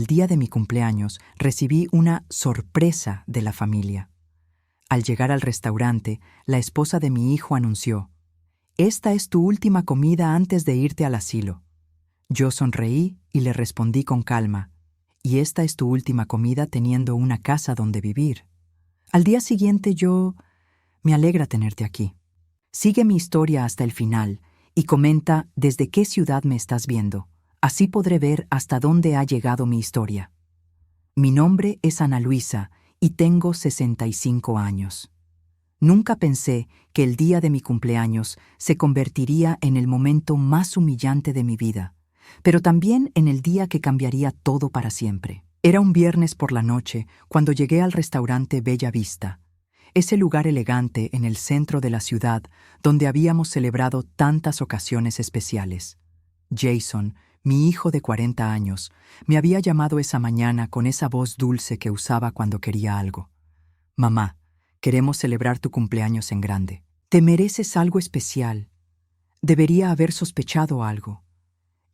el día de mi cumpleaños, recibí una sorpresa de la familia. Al llegar al restaurante, la esposa de mi hijo anunció: «Esta es tu última comida antes de irte al asilo». Yo sonreí y le respondí con calma: «Y esta es tu última comida teniendo una casa donde vivir». Al día siguiente me alegra tenerte aquí. Sigue mi historia hasta el final y comenta desde qué ciudad me estás viendo. Así podré ver hasta dónde ha llegado mi historia. Mi nombre es Ana Luisa y tengo 65 años. Nunca pensé que el día de mi cumpleaños se convertiría en el momento más humillante de mi vida, pero también en el día que cambiaría todo para siempre. Era un viernes por la noche cuando llegué al restaurante Bella Vista, ese lugar elegante en el centro de la ciudad donde habíamos celebrado tantas ocasiones especiales. Jason, mi hijo de 40 años, me había llamado esa mañana con esa voz dulce que usaba cuando quería algo. «Mamá, queremos celebrar tu cumpleaños en grande. Te mereces algo especial. Debería haber sospechado algo».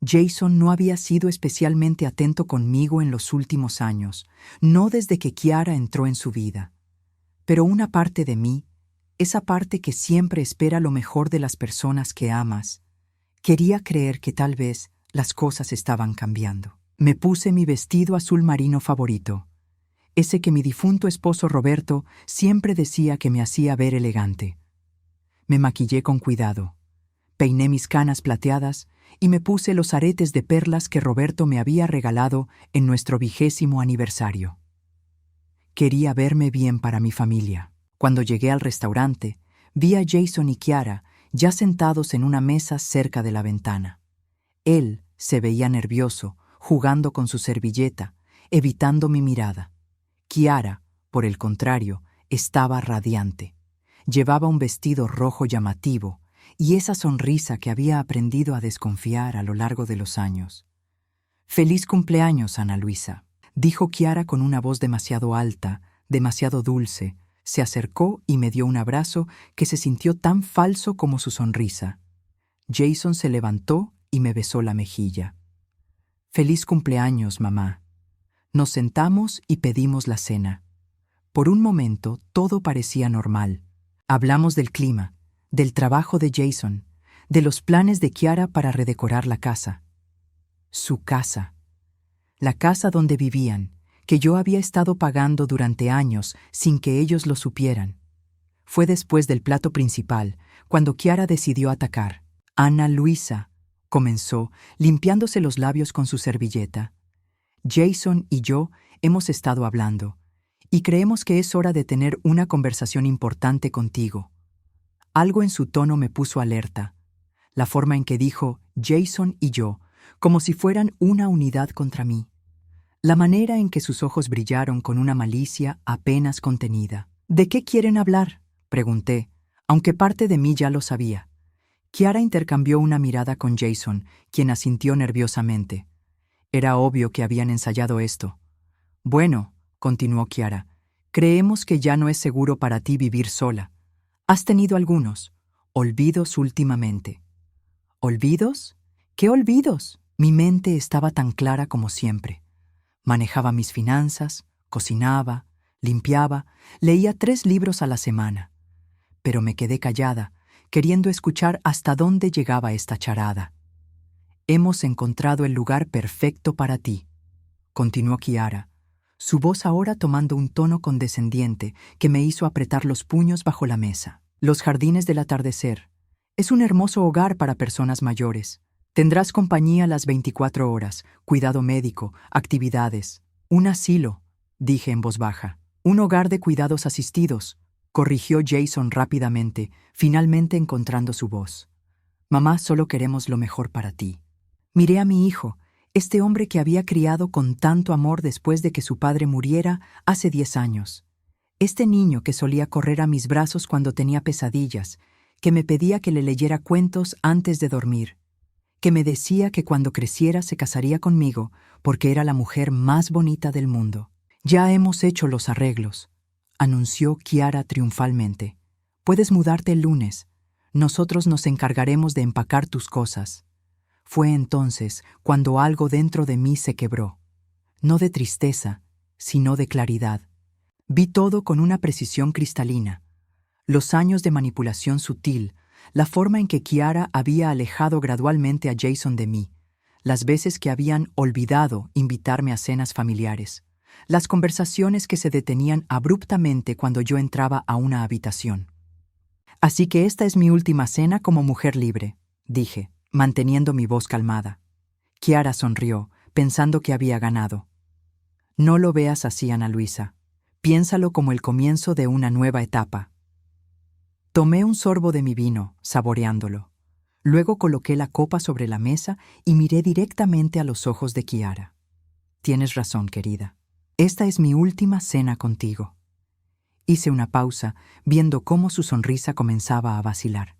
Jason no había sido especialmente atento conmigo en los últimos años, no desde que Kiara entró en su vida. Pero una parte de mí, esa parte que siempre espera lo mejor de las personas que amas, quería creer que tal vez las cosas estaban cambiando. Me puse mi vestido azul marino favorito, ese que mi difunto esposo Roberto siempre decía que me hacía ver elegante. Me maquillé con cuidado, peiné mis canas plateadas y me puse los aretes de perlas que Roberto me había regalado en nuestro 20º aniversario. Quería verme bien para mi familia. Cuando llegué al restaurante, vi a Jason y Kiara ya sentados en una mesa cerca de la ventana. Él se veía nervioso, jugando con su servilleta, evitando mi mirada. Kiara, por el contrario, estaba radiante. Llevaba un vestido rojo llamativo y esa sonrisa que había aprendido a desconfiar a lo largo de los años. «Feliz cumpleaños, Ana Luisa», dijo Kiara con una voz demasiado alta, demasiado dulce. Se acercó y me dio un abrazo que se sintió tan falso como su sonrisa. Jason se levantó y me besó la mejilla. «Feliz cumpleaños, mamá». Nos sentamos y pedimos la cena. Por un momento todo parecía normal. Hablamos del clima, del trabajo de Jason, de los planes de Kiara para redecorar la casa. Su casa. La casa donde vivían, que yo había estado pagando durante años sin que ellos lo supieran. Fue después del plato principal, cuando Kiara decidió atacar. «Ana Luisa», comenzó, limpiándose los labios con su servilleta. «Jason y yo hemos estado hablando, y creemos que es hora de tener una conversación importante contigo». Algo en su tono me puso alerta. La forma en que dijo «Jason y yo», como si fueran una unidad contra mí. La manera en que sus ojos brillaron con una malicia apenas contenida. «¿De qué quieren hablar?», pregunté, aunque parte de mí ya lo sabía. Kiara intercambió una mirada con Jason, quien asintió nerviosamente. Era obvio que habían ensayado esto. «Bueno», continuó Kiara, «creemos que ya no es seguro para ti vivir sola. Has tenido algunos olvidos últimamente». «¿Olvidos? ¿Qué olvidos?». Mi mente estaba tan clara como siempre. Manejaba mis finanzas, cocinaba, limpiaba, leía 3 libros a la semana. Pero me quedé callada, queriendo escuchar hasta dónde llegaba esta charada. «Hemos encontrado el lugar perfecto para ti», continuó Kiara, su voz ahora tomando un tono condescendiente que me hizo apretar los puños bajo la mesa. «Los jardines del atardecer. Es un hermoso hogar para personas mayores. Tendrás compañía las 24 horas, cuidado médico, actividades. Un asilo», dije en voz baja. «Un hogar de cuidados asistidos», corrigió Jason rápidamente, finalmente encontrando su voz. «Mamá, solo queremos lo mejor para ti». Miré a mi hijo, este hombre que había criado con tanto amor después de que su padre muriera hace 10 años. Este niño que solía correr a mis brazos cuando tenía pesadillas, que me pedía que le leyera cuentos antes de dormir, que me decía que cuando creciera se casaría conmigo porque era la mujer más bonita del mundo. «Ya hemos hecho los arreglos», anunció Kiara triunfalmente. «Puedes mudarte el lunes. Nosotros nos encargaremos de empacar tus cosas». Fue entonces cuando algo dentro de mí se quebró. no de tristeza, sino de claridad. Vi todo con una precisión cristalina. Los años de manipulación sutil, la forma en que Kiara había alejado gradualmente a Jason de mí, las veces que habían olvidado invitarme a cenas familiares, las conversaciones que se detenían abruptamente cuando yo entraba a una habitación. Así que esta es mi última cena como mujer libre, dije, manteniendo mi voz calmada. Kiara sonrió, pensando que había ganado. No lo veas así, Ana Luisa. Piénsalo como el comienzo de una nueva etapa. Tomé un sorbo de mi vino, saboreándolo. Luego coloqué la copa sobre la mesa y miré directamente a los ojos de Kiara. Tienes razón, querida. Esta es mi última cena contigo. Hice una pausa, viendo cómo su sonrisa comenzaba a vacilar.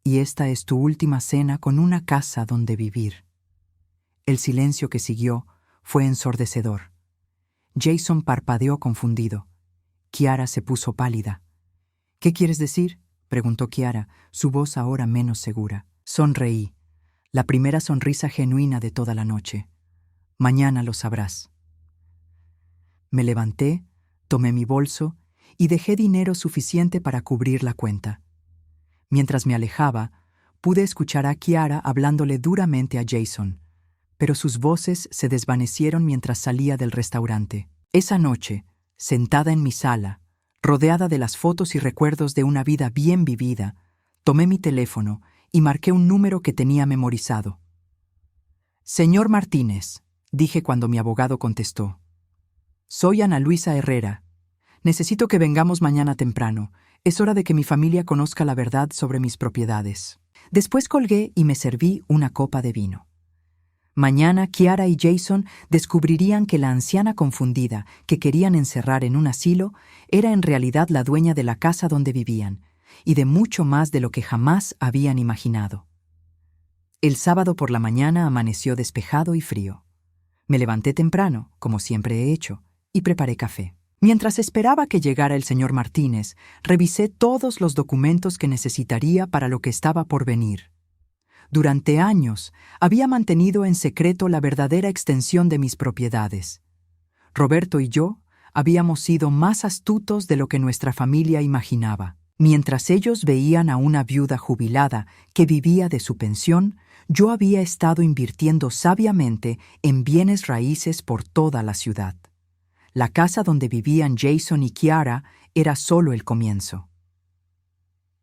Y esta es tu última cena con una casa donde vivir. El silencio que siguió fue ensordecedor. Jason parpadeó confundido. Kiara se puso pálida. ¿Qué quieres decir?, preguntó Kiara, su voz ahora menos segura. Sonreí, la primera sonrisa genuina de toda la noche. Mañana lo sabrás. Me levanté, tomé mi bolso y dejé dinero suficiente para cubrir la cuenta. Mientras me alejaba, pude escuchar a Kiara hablándole duramente a Jason, pero sus voces se desvanecieron mientras salía del restaurante. Esa noche, sentada en mi sala, rodeada de las fotos y recuerdos de una vida bien vivida, tomé mi teléfono y marqué un número que tenía memorizado. Señor Martínez, dije cuando mi abogado contestó. Soy Ana Luisa Herrera. Necesito que vengamos mañana temprano. Es hora de que mi familia conozca la verdad sobre mis propiedades. Después colgué y me serví una copa de vino. Mañana Kiara y Jason descubrirían que la anciana confundida que querían encerrar en un asilo era en realidad la dueña de la casa donde vivían, y de mucho más de lo que jamás habían imaginado. El sábado por la mañana amaneció despejado y frío. Me levanté temprano, como siempre he hecho, y preparé café. Mientras esperaba que llegara el señor Martínez, revisé todos los documentos que necesitaría para lo que estaba por venir. Durante años había mantenido en secreto la verdadera extensión de mis propiedades. Roberto y yo habíamos sido más astutos de lo que nuestra familia imaginaba. Mientras ellos veían a una viuda jubilada que vivía de su pensión, yo había estado invirtiendo sabiamente en bienes raíces por toda la ciudad. La casa donde vivían Jason y Kiara era solo el comienzo.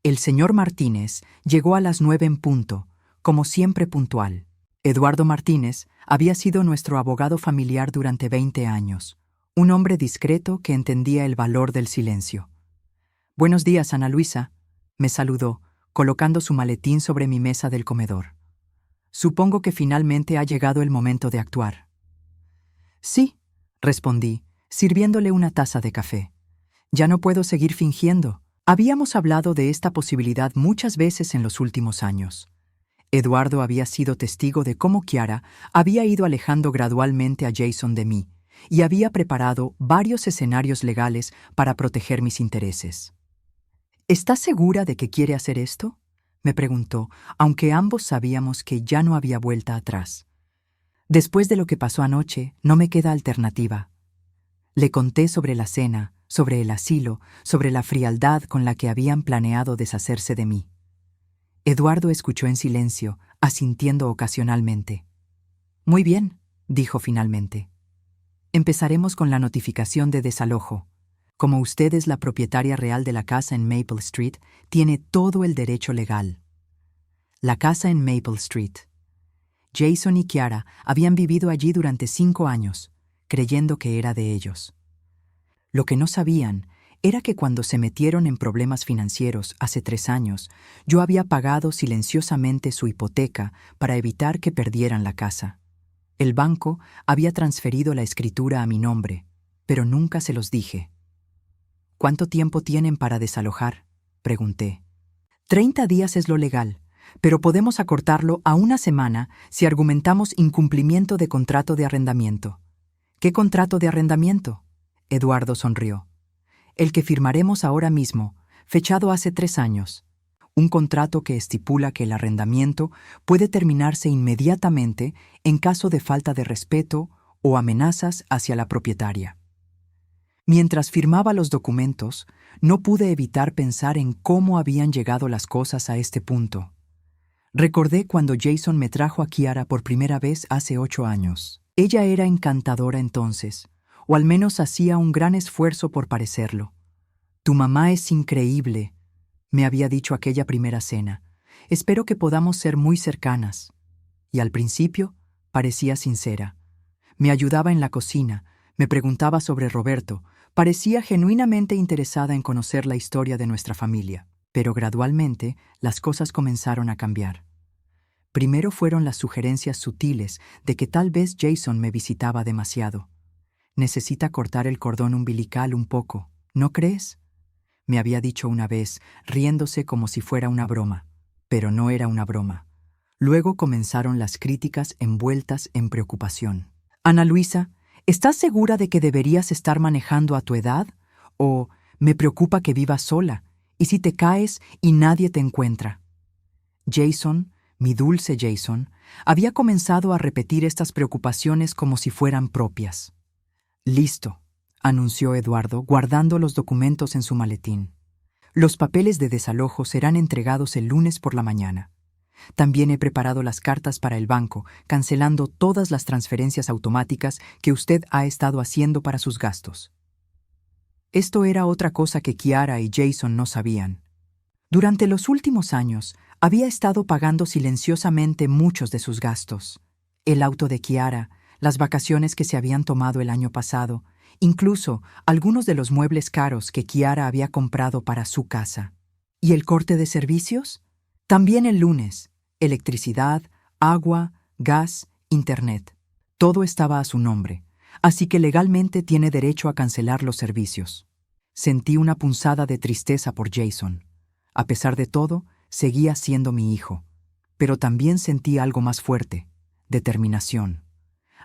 El señor Martínez llegó a las 9 en punto, como siempre puntual. Eduardo Martínez había sido nuestro abogado familiar durante 20 años, un hombre discreto que entendía el valor del silencio. Buenos días, Ana Luisa, me saludó, colocando su maletín sobre mi mesa del comedor. Supongo que finalmente ha llegado el momento de actuar. Sí, respondí, sirviéndole una taza de café. Ya no puedo seguir fingiendo. Habíamos hablado de esta posibilidad muchas veces en los últimos años. Eduardo había sido testigo de cómo Kiara había ido alejando gradualmente a Jason de mí y había preparado varios escenarios legales para proteger mis intereses. ¿Estás segura de que quiere hacer esto?, me preguntó, aunque ambos sabíamos que ya no había vuelta atrás. Después de lo que pasó anoche, no me queda alternativa. Le conté sobre la cena, sobre el asilo, sobre la frialdad con la que habían planeado deshacerse de mí. Eduardo escuchó en silencio, asintiendo ocasionalmente. Muy bien, dijo finalmente. Empezaremos con la notificación de desalojo. Como usted es la propietaria real de la casa en Maple Street, tiene todo el derecho legal. La casa en Maple Street. Jason y Kiara habían vivido allí durante 5 años, creyendo que era de ellos. Lo que no sabían era que cuando se metieron en problemas financieros hace 3 años, yo había pagado silenciosamente su hipoteca para evitar que perdieran la casa. El banco había transferido la escritura a mi nombre, pero nunca se los dije. ¿Cuánto tiempo tienen para desalojar?, pregunté. 30 días es lo legal, pero podemos acortarlo a 1 semana si argumentamos incumplimiento de contrato de arrendamiento. ¿Qué contrato de arrendamiento?, Eduardo sonrió. El que firmaremos ahora mismo, fechado hace 3 años. Un contrato que estipula que el arrendamiento puede terminarse inmediatamente en caso de falta de respeto o amenazas hacia la propietaria. Mientras firmaba los documentos, no pude evitar pensar en cómo habían llegado las cosas a este punto. Recordé cuando Jason me trajo a Kiara por primera vez hace 8 años. Ella era encantadora entonces, o al menos hacía un gran esfuerzo por parecerlo. «Tu mamá es increíble», me había dicho aquella primera cena. «Espero que podamos ser muy cercanas». Y al principio parecía sincera. Me ayudaba en la cocina, me preguntaba sobre Roberto, parecía genuinamente interesada en conocer la historia de nuestra familia. Pero gradualmente las cosas comenzaron a cambiar. Primero fueron las sugerencias sutiles de que tal vez Jason me visitaba demasiado. «Necesita cortar el cordón umbilical un poco, ¿no crees?», me había dicho una vez, riéndose como si fuera una broma. Pero no era una broma. Luego comenzaron las críticas envueltas en preocupación. «Ana Luisa, ¿estás segura de que deberías estar manejando a tu edad? O me preocupa que vivas sola, y si te caes y nadie te encuentra». Jason, mi dulce Jason, había comenzado a repetir estas preocupaciones como si fueran propias. «Listo», anunció Eduardo, guardando los documentos en su maletín. «Los papeles de desalojo serán entregados el lunes por la mañana. También he preparado las cartas para el banco, cancelando todas las transferencias automáticas que usted ha estado haciendo para sus gastos». Esto era otra cosa que Kiara y Jason no sabían. Durante los últimos años, había estado pagando silenciosamente muchos de sus gastos. El auto de Kiara, las vacaciones que se habían tomado el año pasado, incluso algunos de los muebles caros que Kiara había comprado para su casa. ¿Y el corte de servicios? También el lunes. Electricidad, agua, gas, internet. Todo estaba a su nombre, así que legalmente tiene derecho a cancelar los servicios. Sentí una punzada de tristeza por Jason. A pesar de todo, seguía siendo mi hijo. Pero también sentí algo más fuerte: determinación.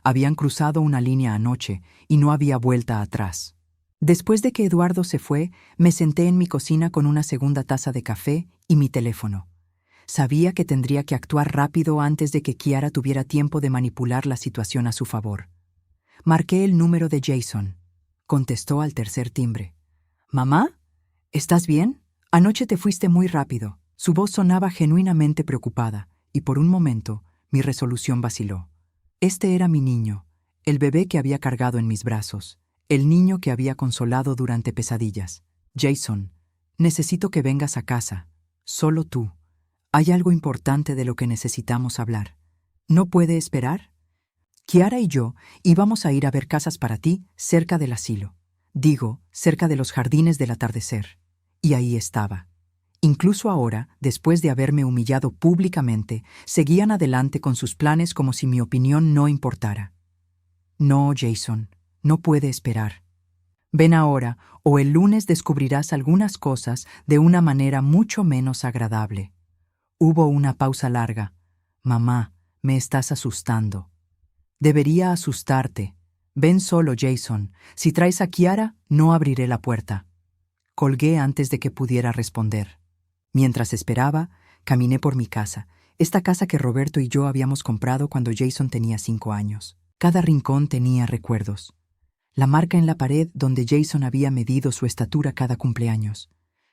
Habían cruzado una línea anoche y no había vuelta atrás. Después de que Eduardo se fue, me senté en mi cocina con una segunda taza de café y mi teléfono. Sabía que tendría que actuar rápido antes de que Kiara tuviera tiempo de manipular la situación a su favor. Marqué el número de Jason. Contestó al tercer timbre. «¿Mamá? ¿Estás bien? Anoche te fuiste muy rápido». Su voz sonaba genuinamente preocupada, y por un momento mi resolución vaciló. Este era mi niño, el bebé que había cargado en mis brazos, el niño que había consolado durante pesadillas. «Jason, necesito que vengas a casa. Solo tú. Hay algo importante de lo que necesitamos hablar. ¿No puede esperar? Kiara y yo íbamos a ir a ver casas para ti cerca del asilo. Digo, cerca de los jardines del atardecer». Y ahí estaba. Incluso ahora, después de haberme humillado públicamente, seguían adelante con sus planes como si mi opinión no importara. «No, Jason, no puede esperar. Ven ahora, o el lunes descubrirás algunas cosas de una manera mucho menos agradable». Hubo una pausa larga. «Mamá, me estás asustando». «Debería asustarte. Ven solo, Jason. Si traes a Kiara, no abriré la puerta». Colgué antes de que pudiera responder. Mientras esperaba, caminé por mi casa, esta casa que Roberto y yo habíamos comprado cuando Jason tenía 5 años. Cada rincón tenía recuerdos. La marca en la pared donde Jason había medido su estatura cada cumpleaños.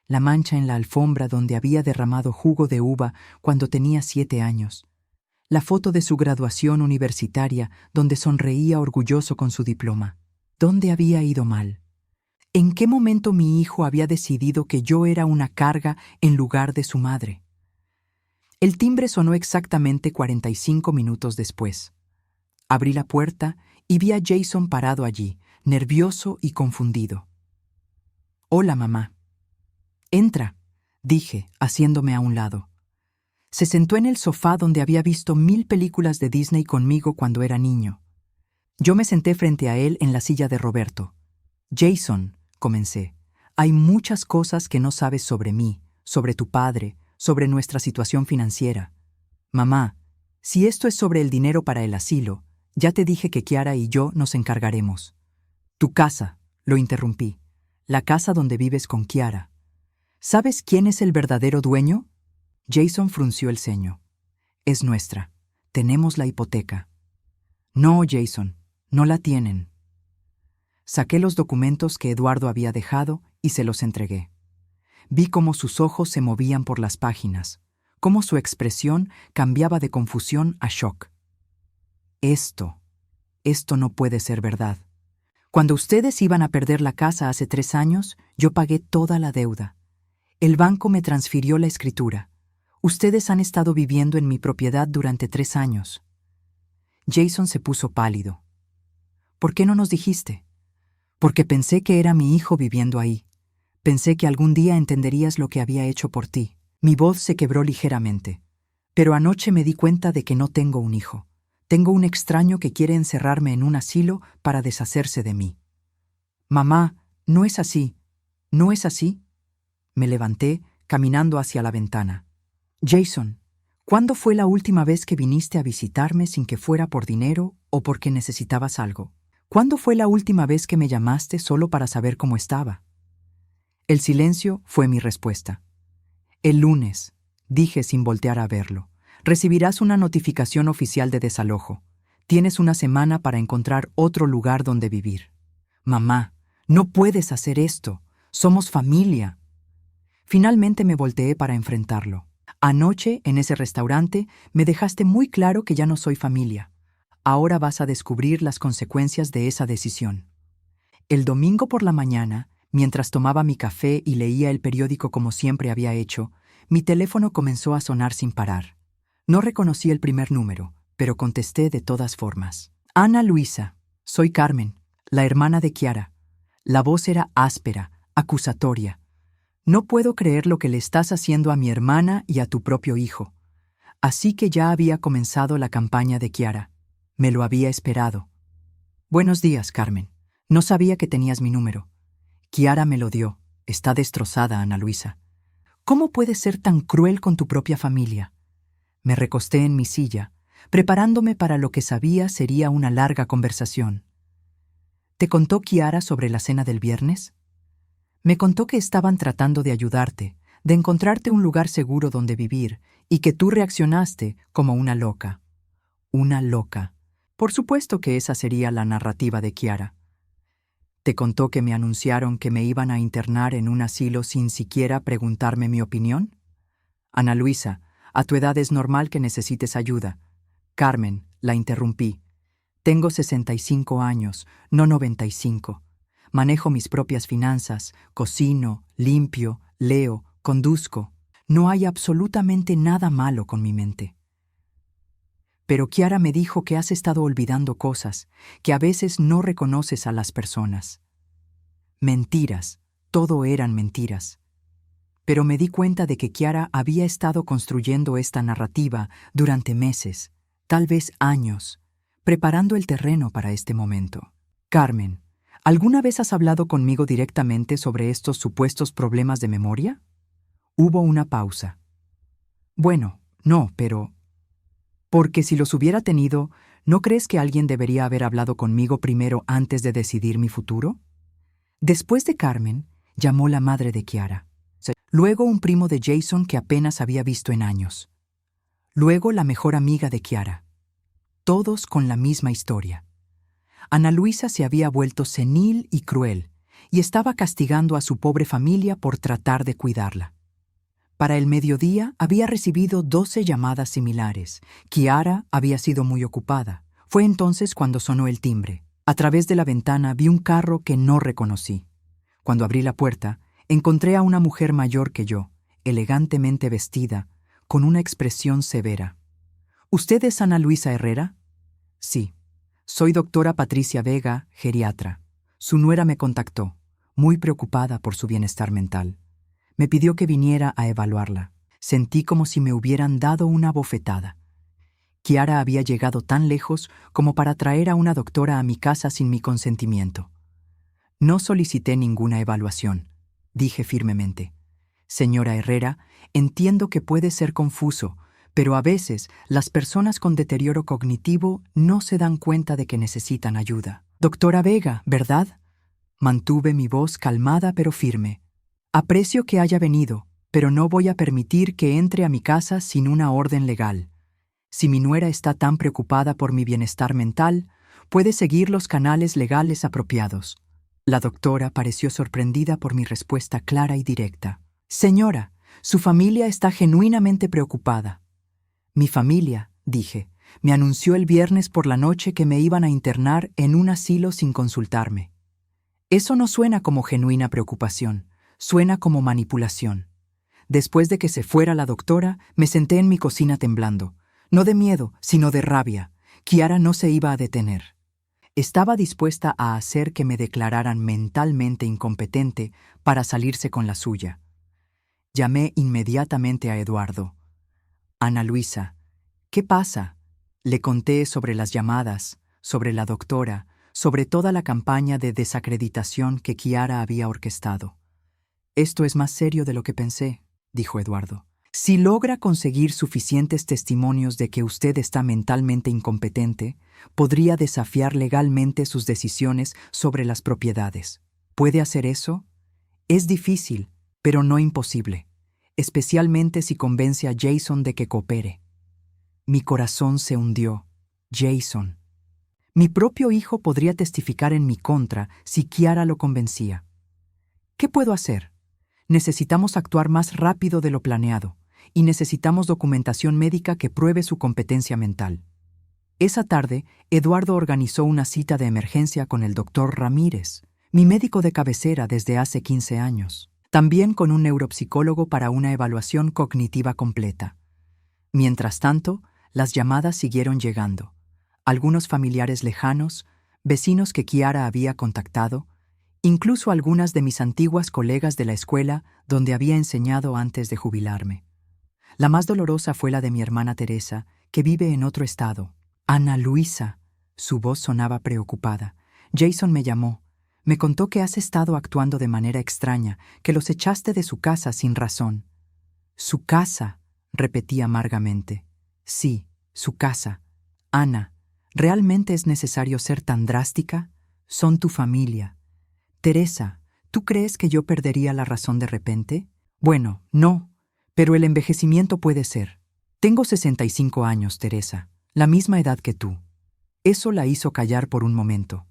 La mancha en la alfombra donde había derramado jugo de uva cuando tenía 7 años. La foto de su graduación universitaria donde sonreía orgulloso con su diploma. ¿Dónde había ido mal? ¿En qué momento mi hijo había decidido que yo era una carga en lugar de su madre? El timbre sonó exactamente 45 minutos después. Abrí la puerta y vi a Jason parado allí, nervioso y confundido. «Hola, mamá». «Entra», dije, haciéndome a un lado. Se sentó en el sofá donde había visto 1000 películas de Disney conmigo cuando era niño. Yo me senté frente a él en la silla de Roberto. «Jason», comencé, «hay muchas cosas que no sabes sobre mí, sobre tu padre, sobre nuestra situación financiera. Mamá, si esto es sobre el dinero para el asilo, ya te dije que Kiara y yo nos encargaremos». «Tu casa», lo interrumpí, «la casa donde vives con Kiara. ¿Sabes quién es el verdadero dueño?» Jason frunció el ceño. «Es nuestra. Tenemos la hipoteca». «No, Jason, No la tienen. Saqué los documentos que Eduardo había dejado y se los entregué. Vi cómo sus ojos se movían por las páginas, cómo su expresión cambiaba de confusión a shock. Esto no puede ser verdad. Cuando ustedes iban a perder la casa hace 3 años, yo pagué toda la deuda. El banco me transfirió la escritura. Ustedes han estado viviendo en mi propiedad durante 3 años. Jason se puso pálido. ¿Por qué no nos dijiste? Porque pensé que era mi hijo viviendo ahí. Pensé que algún día entenderías lo que había hecho por ti. Mi voz se quebró ligeramente. Pero anoche me di cuenta de que no tengo un hijo. Tengo un extraño que quiere encerrarme en un asilo para deshacerse de mí. Mamá, no es así. ¿No es así? Me levanté, caminando hacia la ventana. Jason, ¿cuándo fue la última vez que viniste a visitarme sin que fuera por dinero o porque necesitabas algo? ¿Cuándo fue la última vez que me llamaste solo para saber cómo estaba? El silencio fue mi respuesta. El lunes, dije sin voltear a verlo, recibirás una notificación oficial de desalojo. Tienes una semana para encontrar otro lugar donde vivir. Mamá, no puedes hacer esto. Somos familia. Finalmente me volteé para enfrentarlo. Anoche, en ese restaurante, me dejaste muy claro que ya no soy familia. Ahora vas a descubrir las consecuencias de esa decisión. El domingo por la mañana, mientras tomaba mi café y leía el periódico como siempre había hecho, mi teléfono comenzó a sonar sin parar. No reconocí el primer número, pero contesté de todas formas. Ana Luisa, soy Carmen, la hermana de Kiara. La voz era áspera, acusatoria. No puedo creer lo que le estás haciendo a mi hermana y a tu propio hijo. Así que ya había comenzado la campaña de Kiara. Me lo había esperado. Buenos días, Carmen. No sabía que tenías mi número. Kiara me lo dio. Está destrozada, Ana Luisa. ¿Cómo puedes ser tan cruel con tu propia familia? Me recosté en mi silla, preparándome para lo que sabía sería una larga conversación. ¿Te contó Kiara sobre la cena del viernes? Me contó que estaban tratando de ayudarte, de encontrarte un lugar seguro donde vivir, y que tú reaccionaste como una loca. Una loca. Por supuesto que esa sería la narrativa de Kiara. ¿Te contó que me anunciaron que me iban a internar en un asilo sin siquiera preguntarme mi opinión? Ana Luisa, a tu edad es normal que necesites ayuda. Carmen, la interrumpí. Tengo 65 años, no 95. Manejo mis propias finanzas, cocino, limpio, leo, conduzco. No hay absolutamente nada malo con mi mente. Pero Kiara me dijo que has estado olvidando cosas, que a veces no reconoces a las personas. Mentiras, todo eran mentiras. Pero me di cuenta de que Kiara había estado construyendo esta narrativa durante meses, tal vez años, preparando el terreno para este momento. Carmen, ¿alguna vez has hablado conmigo directamente sobre estos supuestos problemas de memoria? Hubo una pausa. Bueno, no, pero... Porque si los hubiera tenido, ¿no crees que alguien debería haber hablado conmigo primero antes de decidir mi futuro? Después de Carmen, llamó la madre de Kiara. Luego un primo de Jason que apenas había visto en años. Luego la mejor amiga de Kiara. Todos con la misma historia. Ana Luisa se había vuelto senil y cruel, y estaba castigando a su pobre familia por tratar de cuidarla. Para el mediodía había recibido 12 llamadas similares. Kiara había sido muy ocupada. Fue entonces cuando sonó el timbre. A través de la ventana vi un carro que no reconocí. Cuando abrí la puerta, encontré a una mujer mayor que yo, elegantemente vestida, con una expresión severa. ¿Usted es Ana Luisa Herrera? Sí. Soy doctora Patricia Vega, geriatra. Su nuera me contactó, muy preocupada por su bienestar mental. Me pidió que viniera a evaluarla. Sentí como si me hubieran dado una bofetada. Kiara había llegado tan lejos como para traer a una doctora a mi casa sin mi consentimiento. No solicité ninguna evaluación, dije firmemente. Señora Herrera, entiendo que puede ser confuso, pero a veces las personas con deterioro cognitivo no se dan cuenta de que necesitan ayuda. Doctora Vega, ¿verdad? Mantuve mi voz calmada pero firme. Aprecio que haya venido, pero no voy a permitir que entre a mi casa sin una orden legal. Si mi nuera está tan preocupada por mi bienestar mental, Puede seguir los canales legales apropiados. La doctora pareció sorprendida por mi respuesta clara y directa. Señora, su familia está genuinamente preocupada. Mi familia, dije, me anunció el viernes por la noche que me iban a internar en un asilo sin consultarme. Eso no suena como genuina preocupación, suena como manipulación. Después de que se fuera la doctora, me senté en mi cocina temblando. No de miedo, sino de rabia. Kiara no se iba a detener. Estaba dispuesta a hacer que me declararan mentalmente incompetente para salirse con la suya. Llamé inmediatamente a Eduardo. Ana Luisa, ¿qué pasa? Le conté sobre las llamadas, sobre la doctora, sobre toda la campaña de desacreditación que Kiara había orquestado. Esto es más serio de lo que pensé, dijo Eduardo. Si logra conseguir suficientes testimonios de que usted está mentalmente incompetente, podría desafiar legalmente sus decisiones sobre las propiedades. ¿Puede hacer eso? Es difícil, pero no imposible, especialmente si convence a Jason de que coopere. Mi corazón se hundió. Jason. Mi propio hijo podría testificar en mi contra si Kiara lo convencía. ¿Qué puedo hacer? Necesitamos actuar más rápido de lo planeado, y necesitamos documentación médica que pruebe su competencia mental. Esa tarde, Eduardo organizó una cita de emergencia con el doctor Ramírez, mi médico de cabecera desde hace 15 años, también con un neuropsicólogo para una evaluación cognitiva completa. Mientras tanto, las llamadas siguieron llegando. Algunos familiares lejanos, vecinos que Kiara había contactado, incluso algunas de mis antiguas colegas de la escuela donde había enseñado antes de jubilarme. La más dolorosa fue la de mi hermana Teresa, que vive en otro estado. Ana Luisa. Su voz sonaba preocupada. Jason me llamó. Me contó que has estado actuando de manera extraña, que los echaste de su casa sin razón. Su casa, repetí amargamente. Sí, su casa. Ana, ¿realmente es necesario ser tan drástica? Son tu familia. Teresa, ¿tú crees que yo perdería la razón de repente? Bueno, no, pero el envejecimiento puede ser. Tengo 65 años, Teresa, la misma edad que tú. Eso la hizo callar por un momento.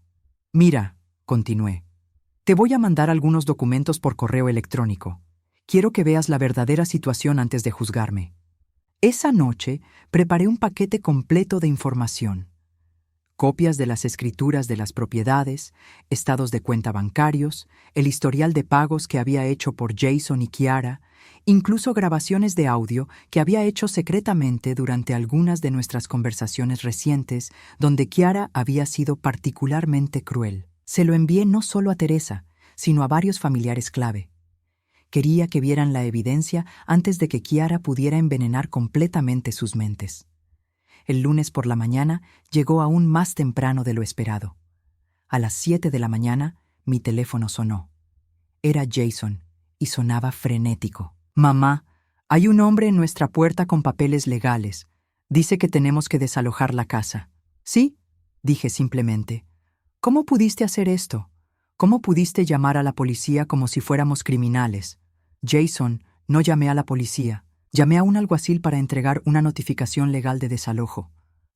Mira, continué, te voy a mandar algunos documentos por correo electrónico. Quiero que veas la verdadera situación antes de juzgarme. Esa noche preparé un paquete completo de información. Copias de las escrituras de las propiedades, estados de cuenta bancarios, el historial de pagos que había hecho por Jason y Kiara, incluso grabaciones de audio que había hecho secretamente durante algunas de nuestras conversaciones recientes donde Kiara había sido particularmente cruel. Se lo envié no solo a Teresa, sino a varios familiares clave. Quería que vieran la evidencia antes de que Kiara pudiera envenenar completamente sus mentes. El lunes por la mañana llegó aún más temprano de lo esperado. A las 7 de la mañana, mi teléfono sonó. Era Jason, y sonaba frenético. Mamá, hay un hombre en nuestra puerta con papeles legales. Dice que tenemos que desalojar la casa. ¿Sí? Dije simplemente. ¿Cómo pudiste hacer esto? ¿Cómo pudiste llamar a la policía como si fuéramos criminales? Jason, no llamé a la policía. Llamé a un alguacil para entregar una notificación legal de desalojo.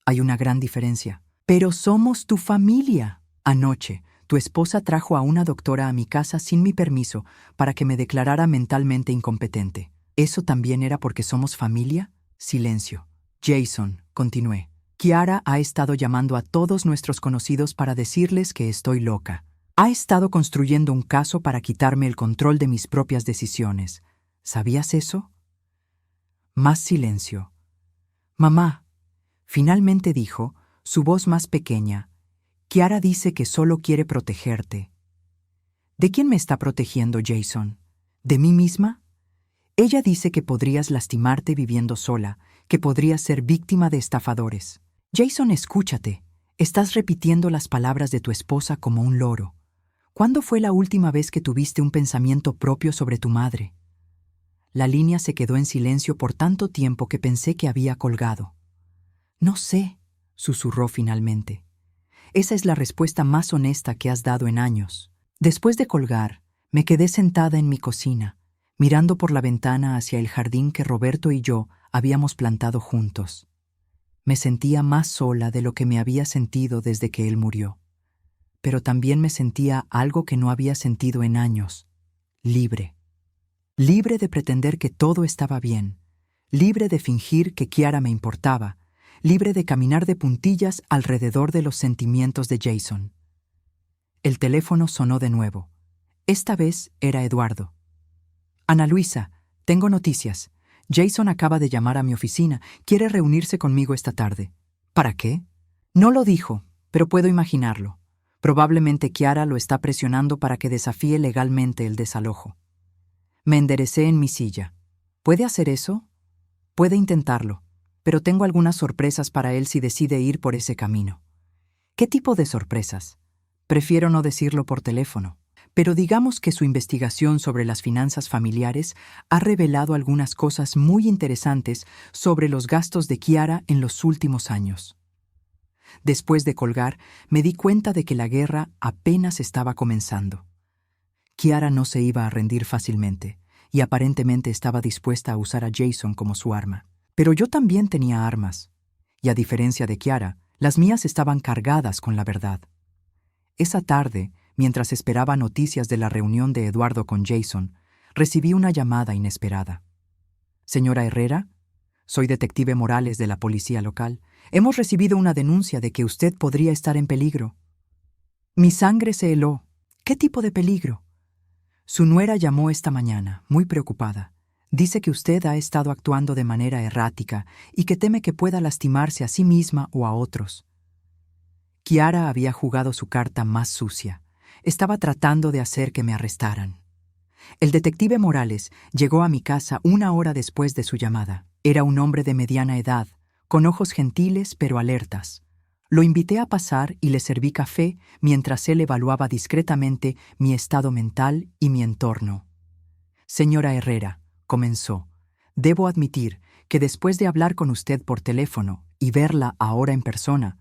Hay una gran diferencia. Pero somos tu familia. Anoche, tu esposa trajo a una doctora a mi casa sin mi permiso para que me declarara mentalmente incompetente. ¿Eso también era porque somos familia? Silencio. Jason, continué. Kiara ha estado llamando a todos nuestros conocidos para decirles que estoy loca. Ha estado construyendo un caso para quitarme el control de mis propias decisiones. ¿Sabías eso? Más silencio. Mamá, finalmente dijo, su voz más pequeña, Kiara dice que solo quiere protegerte. ¿De quién me está protegiendo, Jason? ¿De mí misma? Ella dice que podrías lastimarte viviendo sola, que podrías ser víctima de estafadores. Jason, escúchate. Estás repitiendo las palabras de tu esposa como un loro. ¿Cuándo fue la última vez que tuviste un pensamiento propio sobre tu madre? La línea se quedó en silencio por tanto tiempo que pensé que había colgado. No sé, susurró finalmente. Esa es la respuesta más honesta que has dado en años. Después de colgar, me quedé sentada en mi cocina, mirando por la ventana hacia el jardín que Roberto y yo habíamos plantado juntos. Me sentía más sola de lo que me había sentido desde que él murió. Pero también me sentía algo que no había sentido en años: libre. Libre de pretender que todo estaba bien, libre de fingir que Kiara me importaba, libre de caminar de puntillas alrededor de los sentimientos de Jason. El teléfono sonó de nuevo. Esta vez era Eduardo. Ana Luisa, tengo noticias. Jason acaba de llamar a mi oficina. Quiere reunirse conmigo esta tarde. ¿Para qué? No lo dijo, pero puedo imaginarlo. Probablemente Kiara lo está presionando para que desafíe legalmente el desalojo. Me enderecé en mi silla. ¿Puede hacer eso? Puede intentarlo, pero tengo algunas sorpresas para él si decide ir por ese camino. ¿Qué tipo de sorpresas? Prefiero no decirlo por teléfono, pero digamos que su investigación sobre las finanzas familiares ha revelado algunas cosas muy interesantes sobre los gastos de Kiara en los últimos años. Después de colgar, me di cuenta de que la guerra apenas estaba comenzando. Kiara no se iba a rendir fácilmente, y aparentemente estaba dispuesta a usar a Jason como su arma. Pero yo también tenía armas, y a diferencia de Kiara, las mías estaban cargadas con la verdad. Esa tarde, mientras esperaba noticias de la reunión de Eduardo con Jason, recibí una llamada inesperada. «Señora Herrera, soy detective Morales de la policía local. Hemos recibido una denuncia de que usted podría estar en peligro». Mi sangre se heló. ¿Qué tipo de peligro? Su nuera llamó esta mañana, muy preocupada. Dice que usted ha estado actuando de manera errática y que teme que pueda lastimarse a sí misma o a otros. Kiara había jugado su carta más sucia. Estaba tratando de hacer que me arrestaran. El detective Morales llegó a mi casa 1 hora después de su llamada. Era un hombre de mediana edad, con ojos gentiles pero alertas. Lo invité a pasar y le serví café mientras él evaluaba discretamente mi estado mental y mi entorno. «Señora Herrera», comenzó, «debo admitir que después de hablar con usted por teléfono y verla ahora en persona,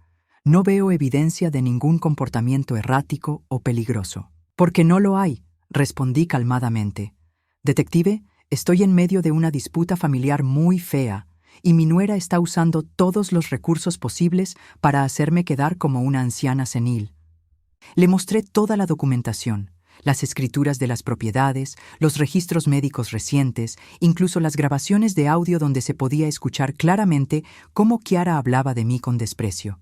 no veo evidencia de ningún comportamiento errático o peligroso». «Porque no lo hay», respondí calmadamente. «Detective, estoy en medio de una disputa familiar muy fea y mi nuera está usando todos los recursos posibles para hacerme quedar como una anciana senil». Le mostré toda la documentación, las escrituras de las propiedades, los registros médicos recientes, incluso las grabaciones de audio donde se podía escuchar claramente cómo Kiara hablaba de mí con desprecio.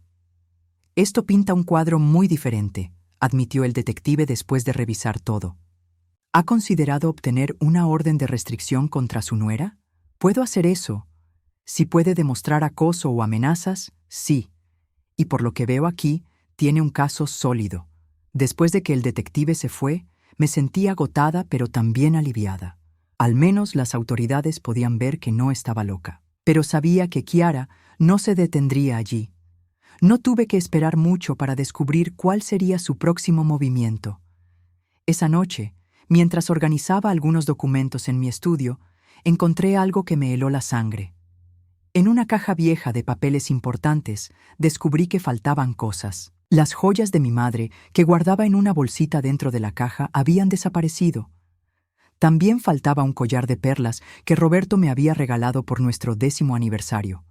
«Esto pinta un cuadro muy diferente», admitió el detective después de revisar todo. «¿Ha considerado obtener una orden de restricción contra su nuera? Puedo hacer eso. Si puede demostrar acoso o amenazas, sí. Y por lo que veo aquí, tiene un caso sólido». Después de que el detective se fue, me sentí agotada pero también aliviada. Al menos las autoridades podían ver que no estaba loca. Pero sabía que Kiara no se detendría allí. No tuve que esperar mucho para descubrir cuál sería su próximo movimiento. Esa noche, mientras organizaba algunos documentos en mi estudio, encontré algo que me heló la sangre. En una caja vieja de papeles importantes, descubrí que faltaban cosas. Las joyas de mi madre, que guardaba en una bolsita dentro de la caja, habían desaparecido. También faltaba un collar de perlas que Roberto me había regalado por nuestro 10º aniversario.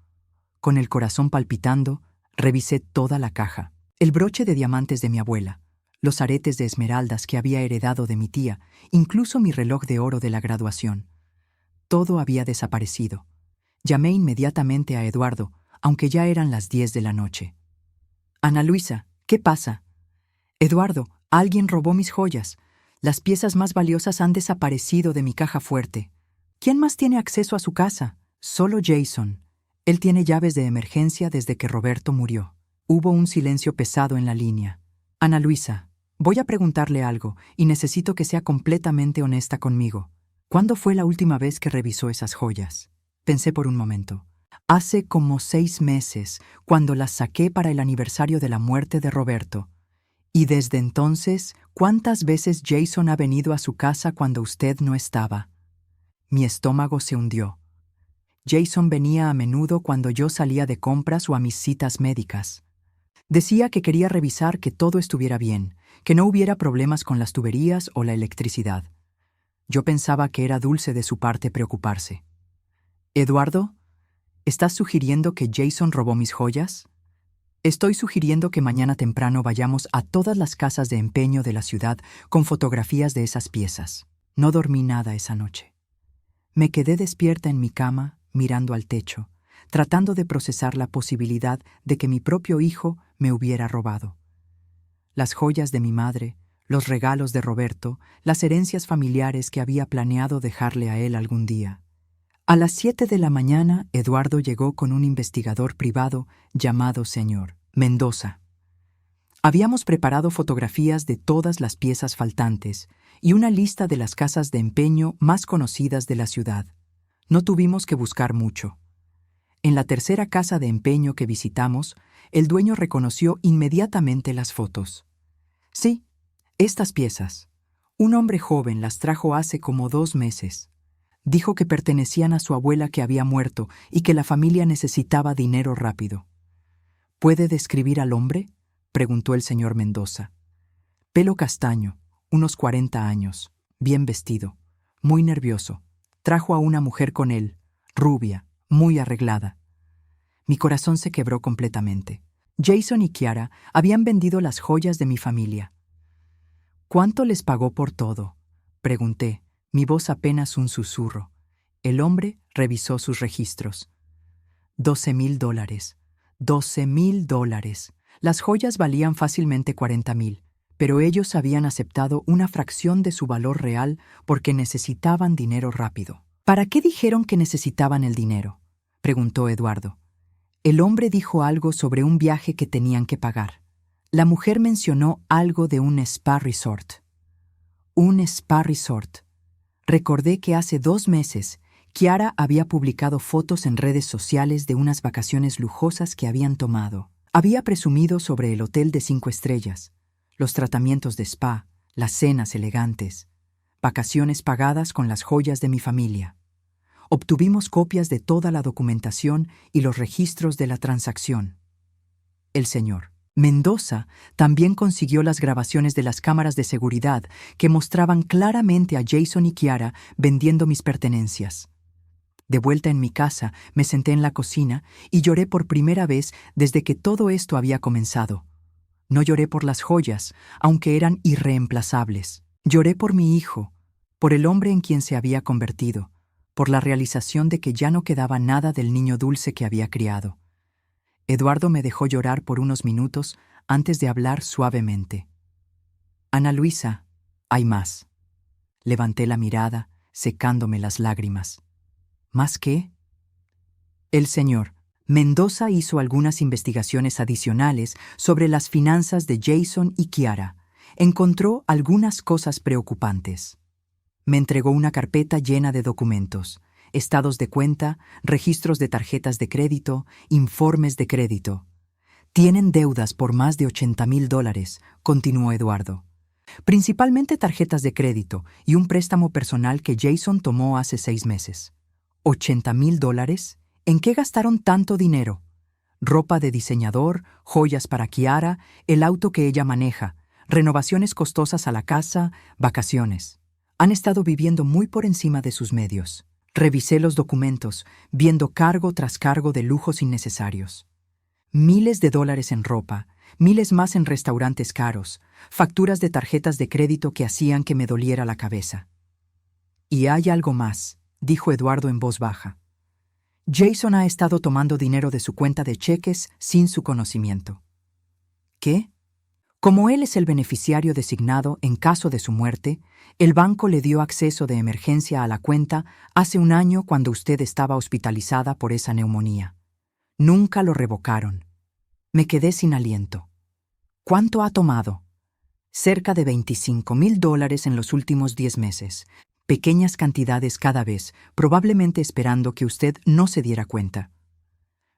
Con el corazón palpitando, revisé toda la caja. El broche de diamantes de mi abuela, los aretes de esmeraldas que había heredado de mi tía, incluso mi reloj de oro de la graduación. Todo había desaparecido. Llamé inmediatamente a Eduardo, aunque ya eran las 10 de la noche. «Ana Luisa, ¿qué pasa?» «Eduardo, alguien robó mis joyas. Las piezas más valiosas han desaparecido de mi caja fuerte». «¿Quién más tiene acceso a su casa?» «Solo Jason. Él tiene llaves de emergencia desde que Roberto murió». Hubo un silencio pesado en la línea. «Ana Luisa, voy a preguntarle algo y necesito que sea completamente honesta conmigo. ¿Cuándo fue la última vez que revisó esas joyas?» Pensé por un momento. «Hace como 6 meses, cuando las saqué para el aniversario de la muerte de Roberto. Y desde entonces, ¿cuántas veces Jason ha venido a su casa cuando usted no estaba?» Mi estómago se hundió. Jason venía a menudo cuando yo salía de compras o a mis citas médicas. Decía que quería revisar que todo estuviera bien, que no hubiera problemas con las tuberías o la electricidad. Yo pensaba que era dulce de su parte preocuparse. «Eduardo, ¿Estás sugiriendo que Jason robó mis joyas? Estoy sugiriendo que mañana temprano vayamos a todas las casas de empeño de la ciudad con fotografías de esas piezas. No dormí nada esa noche. Me quedé despierta en mi cama, mirando al techo, tratando de procesar la posibilidad de que mi propio hijo me hubiera robado. Las joyas de mi madre, los regalos de Roberto, las herencias familiares que había planeado dejarle a él algún día. A las 7 de la mañana, Eduardo llegó con un investigador privado llamado señor Mendoza. Habíamos preparado fotografías de todas las piezas faltantes y una lista de las casas de empeño más conocidas de la ciudad. No tuvimos que buscar mucho. En la tercera casa de empeño que visitamos, el dueño reconoció inmediatamente las fotos. Sí, estas piezas. Un hombre joven las trajo hace como 2 meses. Dijo que pertenecían a su abuela que había muerto y que la familia necesitaba dinero rápido. ¿Puede describir al hombre?, preguntó el señor Mendoza. Pelo castaño, unos 40 años, bien vestido, muy nervioso. Trajo a una mujer con él, rubia, muy arreglada. Mi corazón se quebró completamente. Jason y Kiara habían vendido las joyas de mi familia. ¿Cuánto les pagó por todo?, pregunté, mi voz apenas un susurro. El hombre revisó sus registros. $12,000. $12,000. Las joyas valían fácilmente 40,000, pero ellos habían aceptado una fracción de su valor real porque necesitaban dinero rápido. ¿Para qué dijeron que necesitaban el dinero?, preguntó Eduardo. El hombre dijo algo sobre un viaje que tenían que pagar. La mujer mencionó algo de un spa resort. Un spa resort. Recordé que hace 2 meses, Kiara había publicado fotos en redes sociales de unas vacaciones lujosas que habían tomado. Había presumido sobre el hotel de 5 estrellas, los tratamientos de spa, las cenas elegantes, vacaciones pagadas con las joyas de mi familia. Obtuvimos copias de toda la documentación y los registros de la transacción. El señor Mendoza también consiguió las grabaciones de las cámaras de seguridad que mostraban claramente a Jason y Kiara vendiendo mis pertenencias. De vuelta en mi casa, me senté en la cocina y lloré por primera vez desde que todo esto había comenzado. No lloré por las joyas, aunque eran irreemplazables. Lloré por mi hijo, por el hombre en quien se había convertido, por la realización de que ya no quedaba nada del niño dulce que había criado. Eduardo me dejó llorar por unos minutos antes de hablar suavemente. Ana Luisa, hay más. Levanté la mirada, secándome las lágrimas. ¿Más qué? El señor Mendoza hizo algunas investigaciones adicionales sobre las finanzas de Jason y Kiara. Encontró algunas cosas preocupantes. Me entregó una carpeta llena de documentos, estados de cuenta, registros de tarjetas de crédito, informes de crédito. Tienen deudas por más de $80,000, continuó Eduardo. Principalmente tarjetas de crédito y un préstamo personal que Jason tomó hace 6 meses. $80,000. ¿En qué gastaron tanto dinero? Ropa de diseñador, joyas para Kiara, el auto que ella maneja, renovaciones costosas a la casa, vacaciones. Han estado viviendo muy por encima de sus medios. Revisé los documentos, viendo cargo tras cargo de lujos innecesarios. Miles de dólares en ropa, miles más en restaurantes caros, facturas de tarjetas de crédito que hacían que me doliera la cabeza. Y hay algo más, dijo Eduardo en voz baja. Jason ha estado tomando dinero de su cuenta de cheques sin su conocimiento. ¿Qué? Como él es el beneficiario designado en caso de su muerte, el banco le dio acceso de emergencia a la cuenta hace 1 año cuando usted estaba hospitalizada por esa neumonía. Nunca lo revocaron. Me quedé sin aliento. ¿Cuánto ha tomado? Cerca de $25,000 en los últimos 10 meses. Pequeñas cantidades cada vez, probablemente esperando que usted no se diera cuenta.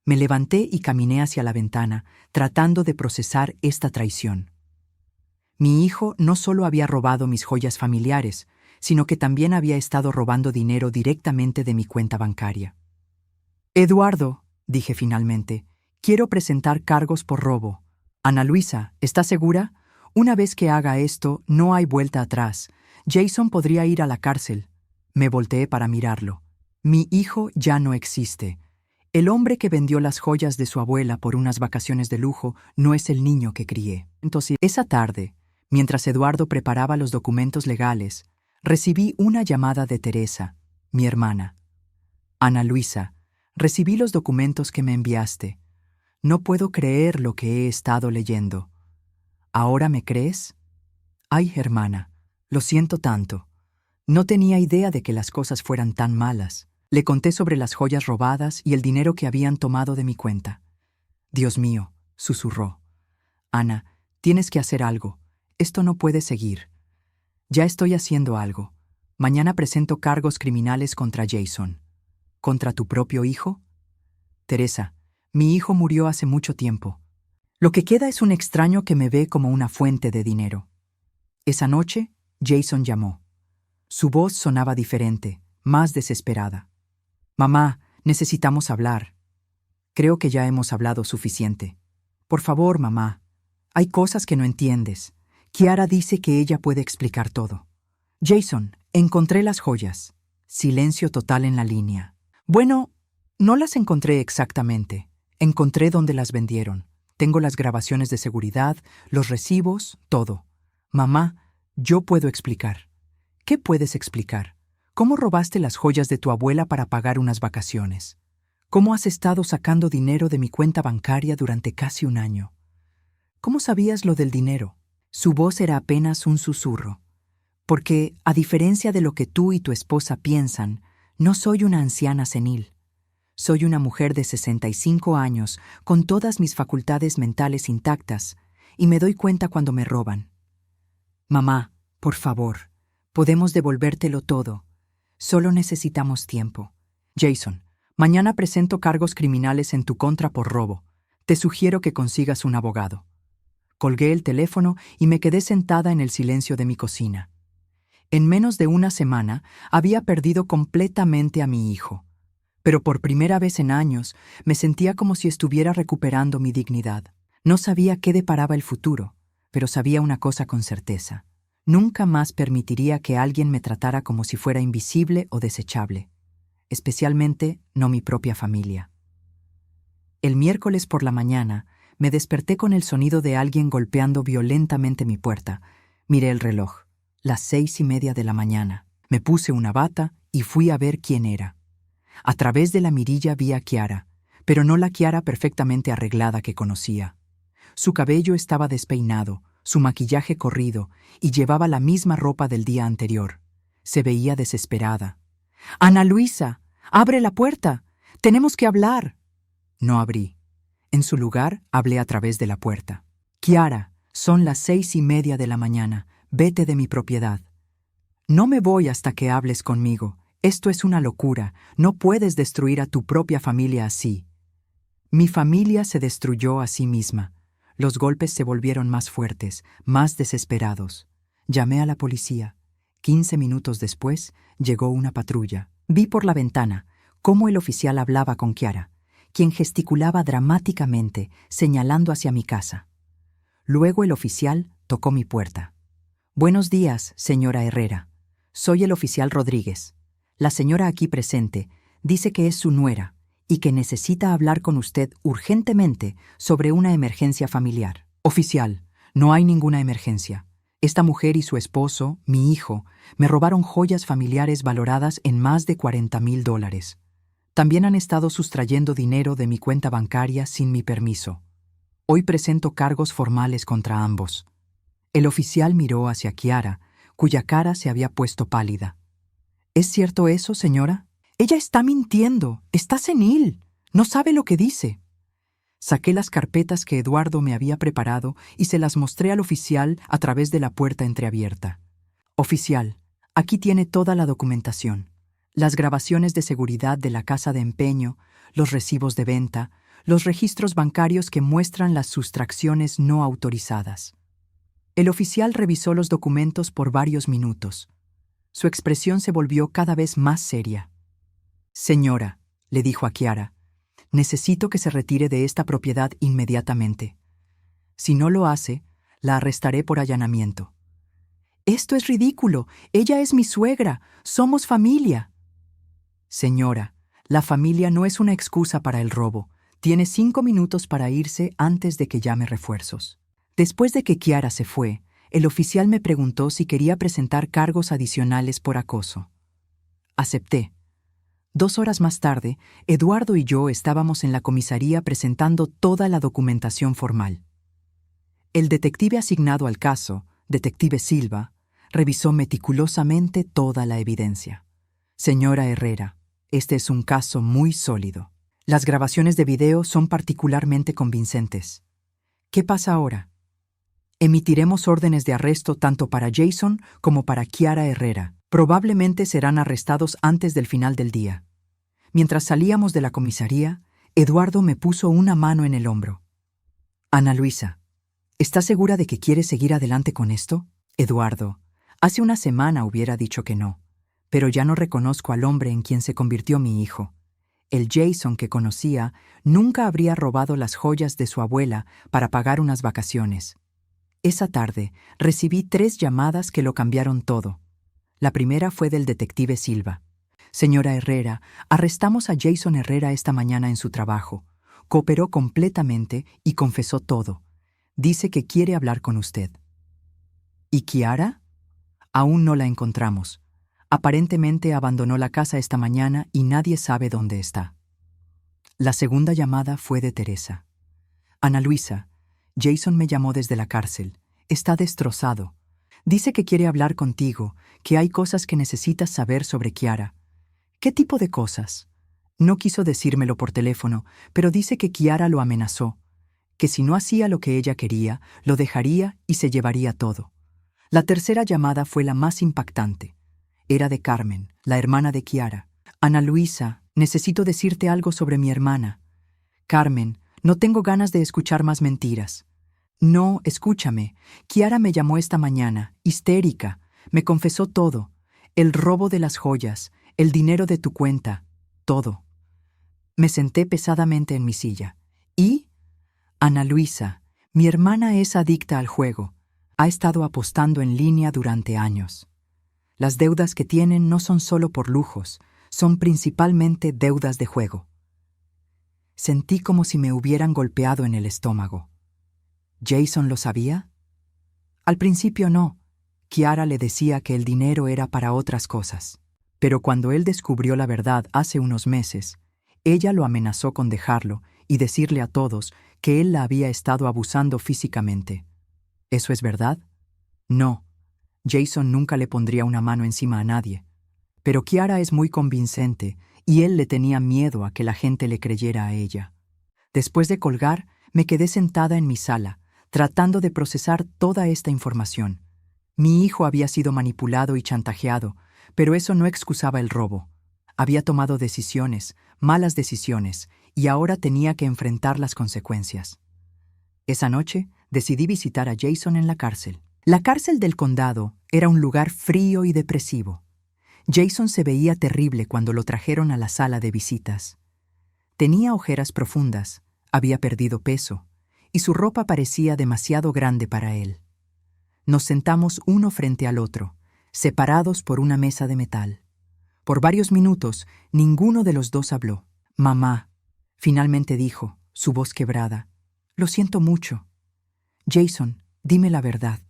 Me levanté y caminé hacia la ventana, tratando de procesar esta traición. Mi hijo no solo había robado mis joyas familiares, sino que también había estado robando dinero directamente de mi cuenta bancaria. Eduardo, dije finalmente, quiero presentar cargos por robo. Ana Luisa, ¿está segura? Una vez que haga esto, no hay vuelta atrás. Jason podría ir a la cárcel. Me volteé para mirarlo. Mi hijo ya no existe. El hombre que vendió las joyas de su abuela por unas vacaciones de lujo no es el niño que crié. Entonces, esa tarde, mientras Eduardo preparaba los documentos legales, recibí una llamada de Teresa, mi hermana. Ana Luisa, recibí los documentos que me enviaste. No puedo creer lo que he estado leyendo. ¿Ahora me crees? Ay, hermana, lo siento tanto. No tenía idea de que las cosas fueran tan malas. Le conté sobre las joyas robadas y el dinero que habían tomado de mi cuenta. Dios mío, susurró. Ana, tienes que hacer algo. Esto no puede seguir. Ya estoy haciendo algo. Mañana presento cargos criminales contra Jason. ¿Contra tu propio hijo? Teresa, mi hijo murió hace mucho tiempo. Lo que queda es un extraño que me ve como una fuente de dinero. Esa noche, Jason llamó. Su voz sonaba diferente, más desesperada. Mamá, necesitamos hablar. Creo que ya hemos hablado suficiente. Por favor, mamá. Hay cosas que no entiendes. Kiara dice que ella puede explicar todo. Jason, encontré las joyas. Silencio total en la línea. Bueno, no las encontré exactamente. Encontré dónde las vendieron. Tengo las grabaciones de seguridad, los recibos, todo. Mamá, yo puedo explicar. ¿Qué puedes explicar? ¿Cómo robaste las joyas de tu abuela para pagar unas vacaciones? ¿Cómo has estado sacando dinero de mi cuenta bancaria durante casi un año? ¿Cómo sabías lo del dinero? Su voz era apenas un susurro. Porque, a diferencia de lo que tú y tu esposa piensan, no soy una anciana senil. Soy una mujer de 65 años, con todas mis facultades mentales intactas, y me doy cuenta cuando me roban. Mamá, por favor, podemos devolvértelo todo. Solo necesitamos tiempo. Jason, mañana presento cargos criminales en tu contra por robo. Te sugiero que consigas un abogado. Colgué el teléfono y me quedé sentada en el silencio de mi cocina. En menos de una semana había perdido completamente a mi hijo. Pero por primera vez en años me sentía como si estuviera recuperando mi dignidad. No sabía qué deparaba el futuro, pero sabía una cosa con certeza. Nunca más permitiría que alguien me tratara como si fuera invisible o desechable, especialmente no mi propia familia. El miércoles por la mañana me desperté con el sonido de alguien golpeando violentamente mi puerta. Miré el reloj, las 6:30 de la mañana. Me puse una bata y fui a ver quién era. A través de la mirilla vi a Kiara, pero no la Kiara perfectamente arreglada que conocía. Su cabello estaba despeinado, su maquillaje corrido, y llevaba la misma ropa del día anterior. Se veía desesperada. «Ana Luisa, abre la puerta. Tenemos que hablar». No abrí. En su lugar, hablé a través de la puerta. «Kiara, son las 6:30 de la mañana. Vete de mi propiedad». «No me voy hasta que hables conmigo. Esto es una locura. No puedes destruir a tu propia familia así». Mi familia se destruyó a sí misma. Los golpes se volvieron más fuertes, más desesperados. Llamé a la policía. 15 minutos después, llegó una patrulla. Vi por la ventana cómo el oficial hablaba con Kiara, quien gesticulaba dramáticamente, señalando hacia mi casa. Luego el oficial tocó mi puerta. «Buenos días, señora Herrera. Soy el oficial Rodríguez. La señora aquí presente dice que es su nuera y que necesita hablar con usted urgentemente sobre una emergencia familiar». «Oficial, no hay ninguna emergencia. Esta mujer y su esposo, mi hijo, me robaron joyas familiares valoradas en más de $40,000. También han estado sustrayendo dinero de mi cuenta bancaria sin mi permiso. Hoy presento cargos formales contra ambos». El oficial miró hacia Kiara, cuya cara se había puesto pálida. «¿Es cierto eso, señora? Ella está mintiendo, está senil, no sabe lo que dice». Saqué las carpetas que Eduardo me había preparado y se las mostré al oficial a través de la puerta entreabierta. «Oficial, aquí tiene toda la documentación. Las grabaciones de seguridad de la casa de empeño, los recibos de venta, los registros bancarios que muestran las sustracciones no autorizadas». El oficial revisó los documentos por varios minutos. Su expresión se volvió cada vez más seria. «Señora», le dijo a Kiara, «necesito que se retire de esta propiedad inmediatamente. Si no lo hace, la arrestaré por allanamiento». «Esto es ridículo. Ella es mi suegra. Somos familia». «Señora, La familia no es una excusa para el robo. Tiene 5 minutos para irse antes de que llame refuerzos. Después de que Kiara se fue, el oficial me preguntó si quería presentar cargos adicionales por acoso. Acepté. 2 horas más tarde, Eduardo y yo estábamos en la comisaría presentando toda la documentación formal. El detective asignado al caso, detective Silva, revisó meticulosamente toda la evidencia. Señora Herrera, este es un caso muy sólido. Las grabaciones de video son particularmente convincentes. ¿Qué pasa ahora? Emitiremos órdenes de arresto tanto para Jason como para Kiara Herrera. Probablemente serán arrestados antes del final del día. Mientras salíamos de la comisaría, Eduardo me puso una mano en el hombro. Ana Luisa, ¿estás segura de que quieres seguir adelante con esto? Eduardo, hace una semana hubiera dicho que no, pero ya no reconozco al hombre en quien se convirtió mi hijo. El Jason que conocía nunca habría robado las joyas de su abuela para pagar unas vacaciones. Esa tarde recibí 3 llamadas que lo cambiaron todo. La primera fue del detective Silva. Señora Herrera, arrestamos a Jason Herrera esta mañana en su trabajo. Cooperó completamente y confesó todo. Dice que quiere hablar con usted. ¿Y Kiara? Aún no la encontramos. Aparentemente abandonó la casa esta mañana y nadie sabe dónde está. La segunda llamada fue de Teresa. Ana Luisa, Jason me llamó desde la cárcel. Está destrozado. Dice que quiere hablar contigo, que hay cosas que necesitas saber sobre Kiara. ¿Qué tipo de cosas? No quiso decírmelo por teléfono, pero dice que Kiara lo amenazó, que si no hacía lo que ella quería, lo dejaría y se llevaría todo. La tercera llamada fue la más impactante. Era de Carmen, la hermana de Kiara. Ana Luisa, necesito decirte algo sobre mi hermana. Carmen, no tengo ganas de escuchar más mentiras. No, escúchame. Kiara me llamó esta mañana, histérica. Me confesó todo. El robo de las joyas, el dinero de tu cuenta, todo. Me senté pesadamente en mi silla. ¿Y? Ana Luisa, mi hermana es adicta al juego. Ha estado apostando en línea durante años. Las deudas que tienen no son solo por lujos, son principalmente deudas de juego. Sentí como si me hubieran golpeado en el estómago. ¿Jason lo sabía? Al principio no. Kiara le decía que el dinero era para otras cosas. Pero cuando él descubrió la verdad hace unos meses, ella lo amenazó con dejarlo y decirle a todos que él la había estado abusando físicamente. ¿Eso es verdad? No. Jason nunca le pondría una mano encima a nadie. Pero Kiara es muy convincente y él le tenía miedo a que la gente le creyera a ella. Después de colgar, me quedé sentada en mi sala, tratando de procesar toda esta información. Mi hijo había sido manipulado y chantajeado, pero eso no excusaba el robo. Había tomado decisiones, malas decisiones, y ahora tenía que enfrentar las consecuencias. Esa noche decidí visitar a Jason en la cárcel. La cárcel del condado era un lugar frío y depresivo. Jason se veía terrible cuando lo trajeron a la sala de visitas. Tenía ojeras profundas, había perdido peso, y su ropa parecía demasiado grande para él. Nos sentamos uno frente al otro, separados por una mesa de metal. Por varios minutos, ninguno de los dos habló. «Mamá», finalmente dijo, su voz quebrada, «lo siento mucho. Jason, dime la verdad,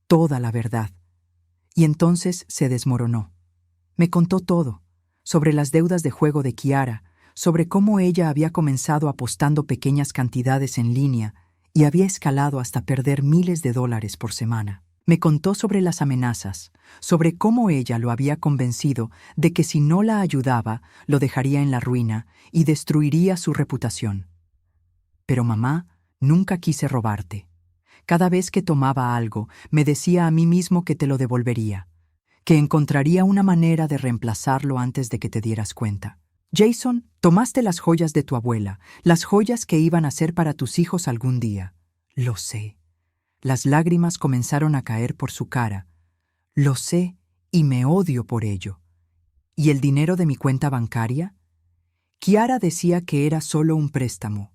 toda la verdad». Y entonces se desmoronó. Me contó todo, sobre las deudas de juego de Kiara, sobre cómo ella había comenzado apostando pequeñas cantidades en línea y había escalado hasta perder miles de dólares por semana. Me contó sobre las amenazas, sobre cómo ella lo había convencido de que si no la ayudaba, lo dejaría en la ruina y destruiría su reputación. Pero mamá, nunca quise robarte. Cada vez que tomaba algo, me decía a mí mismo que te lo devolvería, que encontraría una manera de reemplazarlo antes de que te dieras cuenta. Jason, tomaste las joyas de tu abuela, las joyas que iban a ser para tus hijos algún día. Lo sé. Las lágrimas comenzaron a caer por su cara. Lo sé y me odio por ello. ¿Y el dinero de mi cuenta bancaria? Kiara decía que era solo un préstamo,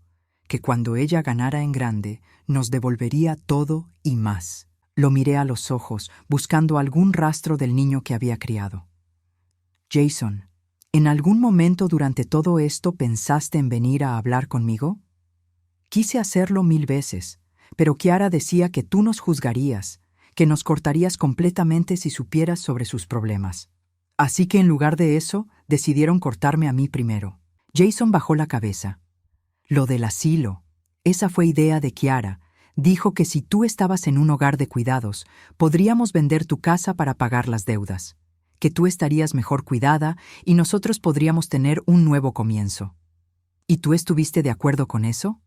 que cuando ella ganara en grande, nos devolvería todo y más. Lo miré a los ojos, buscando algún rastro del niño que había criado. Jason, ¿En algún momento durante todo esto pensaste en venir a hablar conmigo? Quise hacerlo 1000 veces, pero Kiara decía que tú nos juzgarías, que nos cortarías completamente si supieras sobre sus problemas. Así que en lugar de eso, decidieron cortarme a mí primero. Jason bajó la cabeza. Lo del asilo. Esa fue idea de Kiara. Dijo que si tú estabas en un hogar de cuidados, podríamos vender tu casa para pagar las deudas, que tú estarías mejor cuidada y nosotros podríamos tener un nuevo comienzo. ¿Y tú estuviste de acuerdo con eso?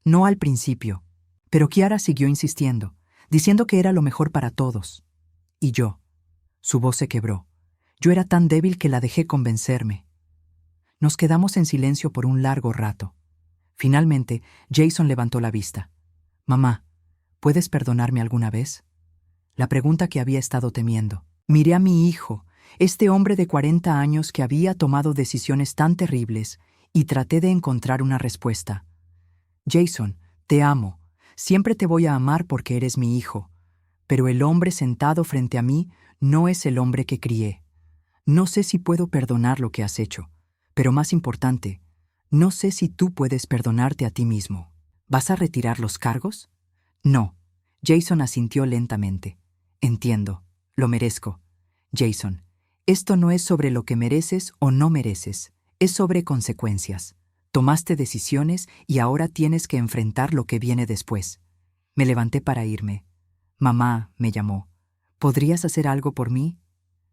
No al principio, pero Kiara siguió insistiendo, diciendo que era lo mejor para todos. Y yo. Su voz se quebró. Yo era tan débil que la dejé convencerme. Nos quedamos en silencio por un largo rato. Finalmente, Jason levantó la vista. «Mamá, ¿puedes perdonarme alguna vez?» La pregunta que había estado temiendo. Miré a mi hijo, este hombre de 40 años que había tomado decisiones tan terribles, y traté de encontrar una respuesta. «Jason, te amo. Siempre te voy a amar porque eres mi hijo. Pero el hombre sentado frente a mí no es el hombre que crié. No sé si puedo perdonar lo que has hecho, pero más importante, no sé si tú puedes perdonarte a ti mismo. ¿Vas a retirar los cargos?» «No». Jason asintió lentamente. «Entiendo. Lo merezco. Jason, esto no es sobre lo que mereces o no mereces. Es sobre consecuencias. Tomaste decisiones y ahora tienes que enfrentar lo que viene después». Me levanté para irme. «Mamá», me llamó. «¿Podrías hacer algo por mí?»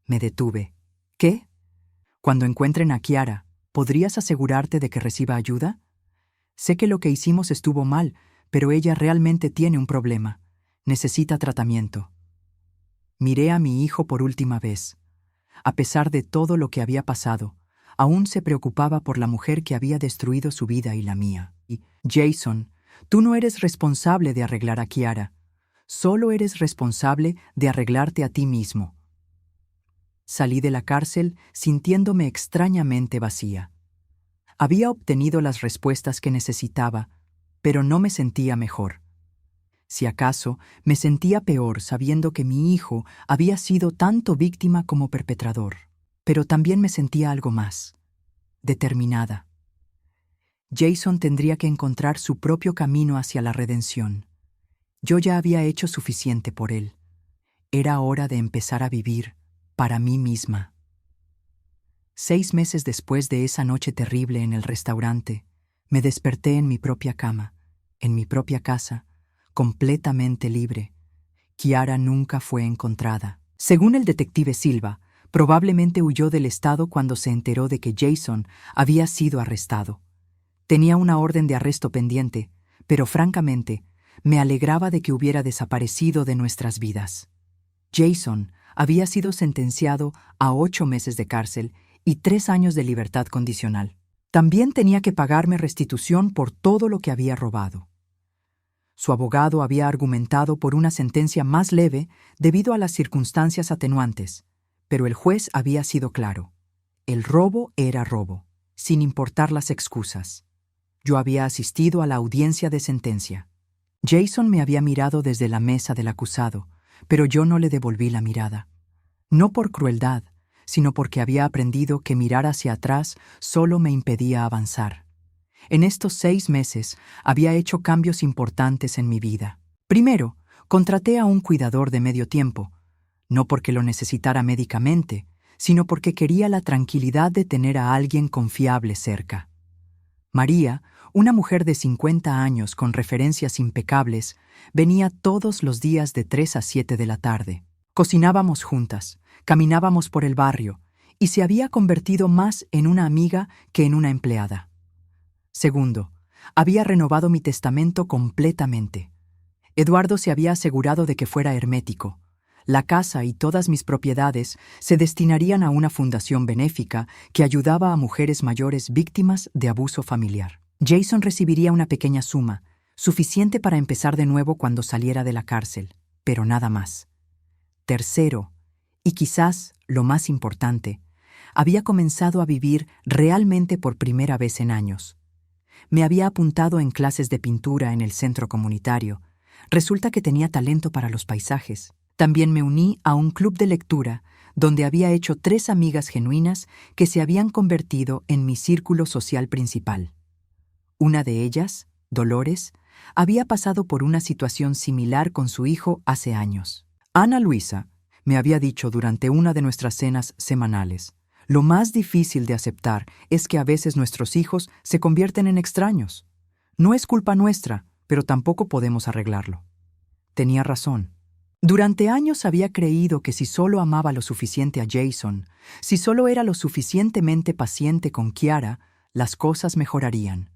Me detuve. «¿Qué?» «Cuando encuentren a Kiara, ¿podrías asegurarte de que reciba ayuda? Sé que lo que hicimos estuvo mal, pero ella realmente tiene un problema. Necesita tratamiento». Miré a mi hijo por última vez. A pesar de todo lo que había pasado, aún se preocupaba por la mujer que había destruido su vida y la mía. Y, «Jason, tú no eres responsable de arreglar a Kiara. Solo eres responsable de arreglarte a ti mismo». Salí de la cárcel sintiéndome extrañamente vacía. Había obtenido las respuestas que necesitaba, pero no me sentía mejor. Si acaso, me sentía peor sabiendo que mi hijo había sido tanto víctima como perpetrador. Pero también me sentía algo más. Determinada. Jason tendría que encontrar su propio camino hacia la redención. Yo ya había hecho suficiente por él. Era hora de empezar a vivir para mí misma. 6 meses después de esa noche terrible en el restaurante, me desperté en mi propia cama, en mi propia casa, completamente libre. Kiara nunca fue encontrada. Según el detective Silva, probablemente huyó del estado cuando se enteró de que Jason había sido arrestado. Tenía una orden de arresto pendiente, pero francamente, me alegraba de que hubiera desaparecido de nuestras vidas. Jason había sido sentenciado a 8 meses de cárcel y 3 años de libertad condicional. También tenía que pagarme restitución por todo lo que había robado. Su abogado había argumentado por una sentencia más leve debido a las circunstancias atenuantes, pero el juez había sido claro. El robo era robo, sin importar las excusas. Yo había asistido a la audiencia de sentencia. Jason me había mirado desde la mesa del acusado, pero yo no le devolví la mirada. No por crueldad, sino porque había aprendido que mirar hacia atrás solo me impedía avanzar. En estos 6 meses había hecho cambios importantes en mi vida. Primero, contraté a un cuidador de medio tiempo, no porque lo necesitara médicamente, sino porque quería la tranquilidad de tener a alguien confiable cerca. María, una mujer de 50 años con referencias impecables, venía todos los días de 3 a 7 de la tarde. Cocinábamos juntas, caminábamos por el barrio, y se había convertido más en una amiga que en una empleada. Segundo, había renovado mi testamento completamente. Eduardo se había asegurado de que fuera hermético. La casa y todas mis propiedades se destinarían a una fundación benéfica que ayudaba a mujeres mayores víctimas de abuso familiar. Jason recibiría una pequeña suma, suficiente para empezar de nuevo cuando saliera de la cárcel, pero nada más. Tercero, y quizás lo más importante, había comenzado a vivir realmente por primera vez en años. Me había apuntado en clases de pintura en el centro comunitario. Resulta que tenía talento para los paisajes. También me uní a un club de lectura, donde había hecho 3 amigas genuinas que se habían convertido en mi círculo social principal. Una de ellas, Dolores, había pasado por una situación similar con su hijo hace años. Ana Luisa me había dicho durante una de nuestras cenas semanales: lo más difícil de aceptar es que a veces nuestros hijos se convierten en extraños. No es culpa nuestra, pero tampoco podemos arreglarlo. Tenía razón. Durante años había creído que si solo amaba lo suficiente a Jason, si solo era lo suficientemente paciente con Kiara, las cosas mejorarían.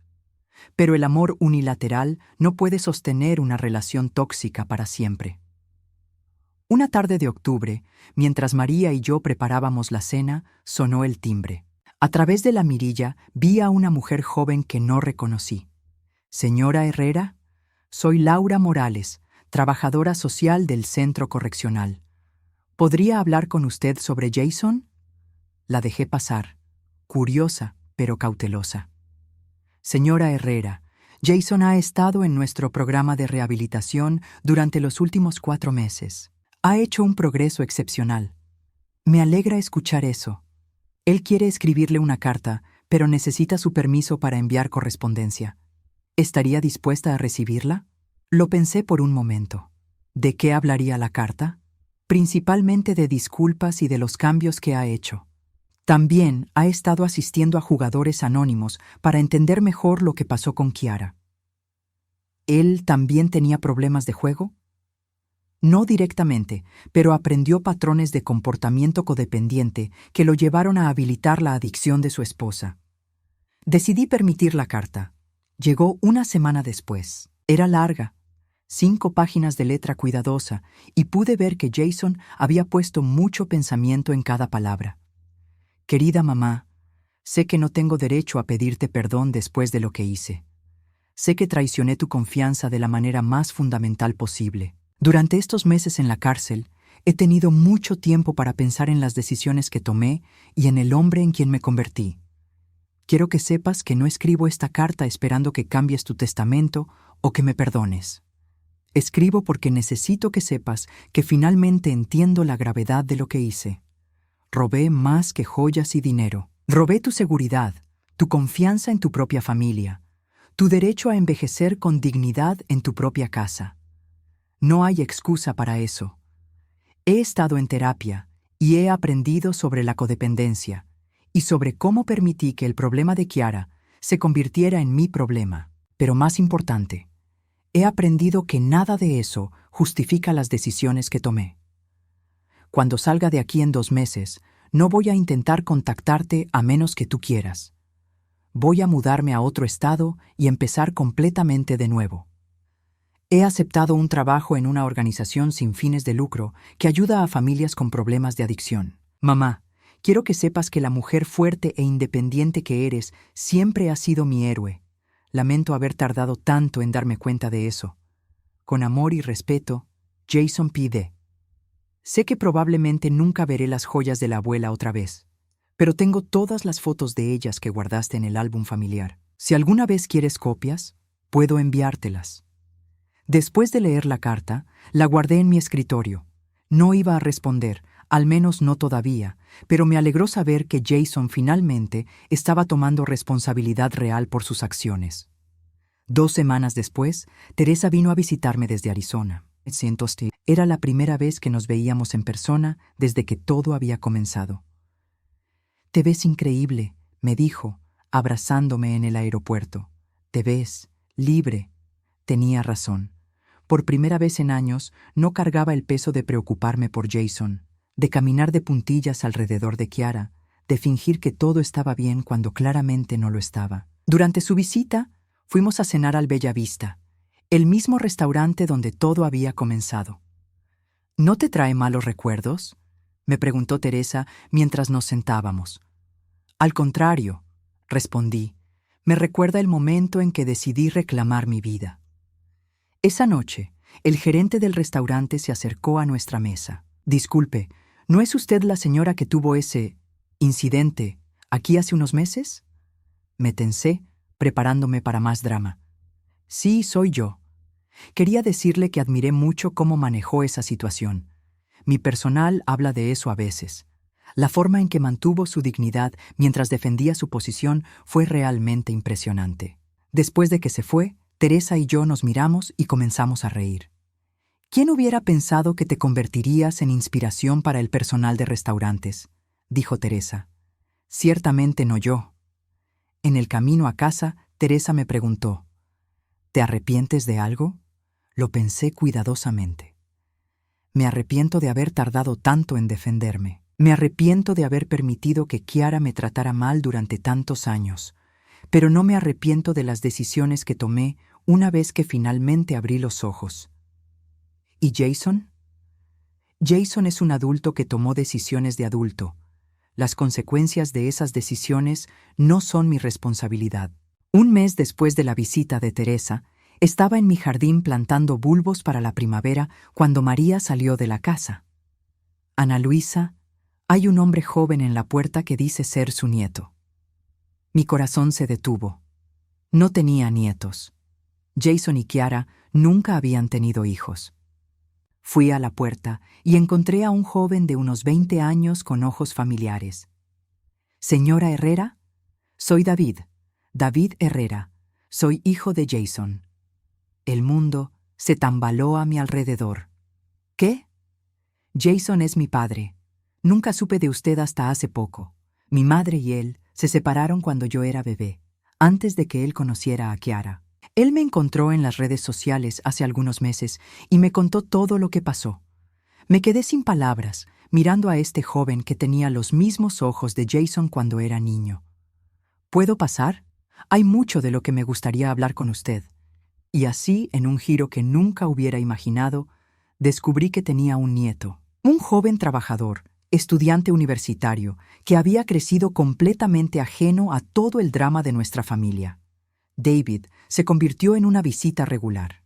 Pero el amor unilateral no puede sostener una relación tóxica para siempre. Una tarde de octubre, mientras María y yo preparábamos la cena, sonó el timbre. A través de la mirilla vi a una mujer joven que no reconocí. «Señora Herrera, soy Laura Morales, trabajadora social del centro correccional. ¿Podría hablar con usted sobre Jason?» La dejé pasar, curiosa pero cautelosa. «Señora Herrera, Jason ha estado en nuestro programa de rehabilitación durante los últimos 4 meses. Ha hecho un progreso excepcional. Me alegra escuchar eso. Él quiere escribirle una carta, pero necesita su permiso para enviar correspondencia. ¿Estaría dispuesta a recibirla?» Lo pensé por un momento. ¿De qué hablaría la carta? Principalmente de disculpas y de los cambios que ha hecho. También ha estado asistiendo a jugadores anónimos para entender mejor lo que pasó con Kiara. ¿Él también tenía problemas de juego? No directamente, pero aprendió patrones de comportamiento codependiente que lo llevaron a habilitar la adicción de su esposa. Decidí permitir la carta. Llegó una semana después. Era larga, 5 páginas de letra cuidadosa, y pude ver que Jason había puesto mucho pensamiento en cada palabra. «Querida mamá, sé que no tengo derecho a pedirte perdón después de lo que hice. Sé que traicioné tu confianza de la manera más fundamental posible. Durante estos meses en la cárcel, he tenido mucho tiempo para pensar en las decisiones que tomé y en el hombre en quien me convertí. Quiero que sepas que no escribo esta carta esperando que cambies tu testamento o que me perdones. Escribo porque necesito que sepas que finalmente entiendo la gravedad de lo que hice. Robé más que joyas y dinero. Robé tu seguridad, tu confianza en tu propia familia, tu derecho a envejecer con dignidad en tu propia casa. No hay excusa para eso. He estado en terapia y he aprendido sobre la codependencia y sobre cómo permití que el problema de Kiara se convirtiera en mi problema. Pero más importante, he aprendido que nada de eso justifica las decisiones que tomé. Cuando salga de aquí en 2 meses, no voy a intentar contactarte a menos que tú quieras. Voy a mudarme a otro estado y empezar completamente de nuevo. He aceptado un trabajo en una organización sin fines de lucro que ayuda a familias con problemas de adicción. Mamá, quiero que sepas que la mujer fuerte e independiente que eres siempre ha sido mi héroe. Lamento haber tardado tanto en darme cuenta de eso. Con amor y respeto, Jason P.D. Sé que probablemente nunca veré las joyas de la abuela otra vez, pero tengo todas las fotos de ellas que guardaste en el álbum familiar. Si alguna vez quieres copias, puedo enviártelas. Después de leer la carta, la guardé en mi escritorio. No iba a responder, al menos no todavía, pero me alegró saber que Jason finalmente estaba tomando responsabilidad real por sus acciones. 2 semanas después, Teresa vino a visitarme desde Arizona. Era la primera vez que nos veíamos en persona desde que todo había comenzado. «Te ves increíble», me dijo, abrazándome en el aeropuerto. «Te ves libre». Tenía razón. Por primera vez en años, no cargaba el peso de preocuparme por Jason, de caminar de puntillas alrededor de Kiara, de fingir que todo estaba bien cuando claramente no lo estaba. Durante su visita, fuimos a cenar al Bella Vista, el mismo restaurante donde todo había comenzado. «¿No te trae malos recuerdos?», me preguntó Teresa mientras nos sentábamos. «Al contrario», respondí, «me recuerda el momento en que decidí reclamar mi vida». Esa noche, el gerente del restaurante se acercó a nuestra mesa. «Disculpe, ¿no es usted la señora que tuvo ese incidente aquí hace unos meses?» Me tensé, preparándome para más drama. «Sí, soy yo. Quería decirle que admiré mucho cómo manejó esa situación. Mi personal habla de eso a veces. La forma en que mantuvo su dignidad mientras defendía su posición fue realmente impresionante. Después de que se fue, Teresa y yo nos miramos y comenzamos a reír. ¿Quién hubiera pensado que te convertirías en inspiración para el personal de restaurantes?, dijo Teresa. Ciertamente no yo. En el camino a casa, Teresa me preguntó, ¿te arrepientes de algo? Lo pensé cuidadosamente. Me arrepiento de haber tardado tanto en defenderme. Me arrepiento de haber permitido que Chiara me tratara mal durante tantos años, pero no me arrepiento de las decisiones que tomé una vez que finalmente abrí los ojos. ¿Y Jason? Jason es un adulto que tomó decisiones de adulto. Las consecuencias de esas decisiones no son mi responsabilidad. Un mes después de la visita de Teresa, estaba en mi jardín plantando bulbos para la primavera cuando María salió de la casa. Ana Luisa, hay un hombre joven en la puerta que dice ser su nieto. Mi corazón se detuvo. No tenía nietos. Jason y Chiara nunca habían tenido hijos. Fui a la puerta y encontré a un joven de unos 20 años con ojos familiares. «Señora Herrera, soy David Herrera, soy hijo de Jason». El mundo se tambaló a mi alrededor. ¿Qué? Jason es mi padre. Nunca supe de usted hasta hace poco. Mi madre y él se separaron cuando yo era bebé, antes de que él conociera a Chiara. Él me encontró en las redes sociales hace algunos meses y me contó todo lo que pasó. Me quedé sin palabras, mirando a este joven que tenía los mismos ojos de Jason cuando era niño. ¿Puedo pasar? Hay mucho de lo que me gustaría hablar con usted. Y así, en un giro que nunca hubiera imaginado, descubrí que tenía un nieto, un joven trabajador, estudiante universitario, que había crecido completamente ajeno a todo el drama de nuestra familia. David se convirtió en una visita regular.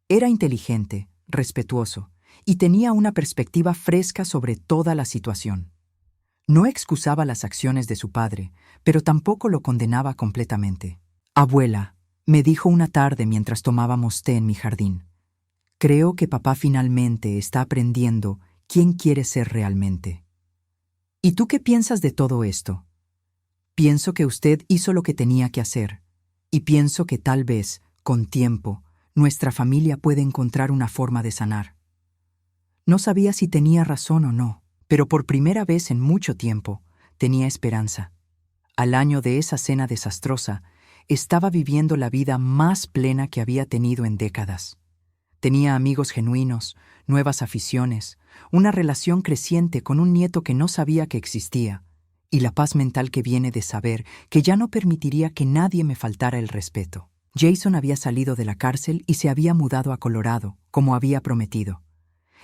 Era inteligente, respetuoso, y tenía una perspectiva fresca sobre toda la situación. No excusaba las acciones de su padre, pero tampoco lo condenaba completamente. «Abuela», me dijo una tarde mientras tomábamos té en mi jardín, «creo que papá finalmente está aprendiendo quién quiere ser realmente». «¿Y tú qué piensas de todo esto?» «Pienso que usted hizo lo que tenía que hacer, y pienso que tal vez, con tiempo, nuestra familia puede encontrar una forma de sanar». No sabía si tenía razón o no, pero por primera vez en mucho tiempo tenía esperanza. Al año de esa cena desastrosa, estaba viviendo la vida más plena que había tenido en décadas. Tenía amigos genuinos, nuevas aficiones, una relación creciente con un nieto que no sabía que existía, y la paz mental que viene de saber que ya no permitiría que nadie me faltara el respeto. Jason había salido de la cárcel y se había mudado a Colorado, como había prometido.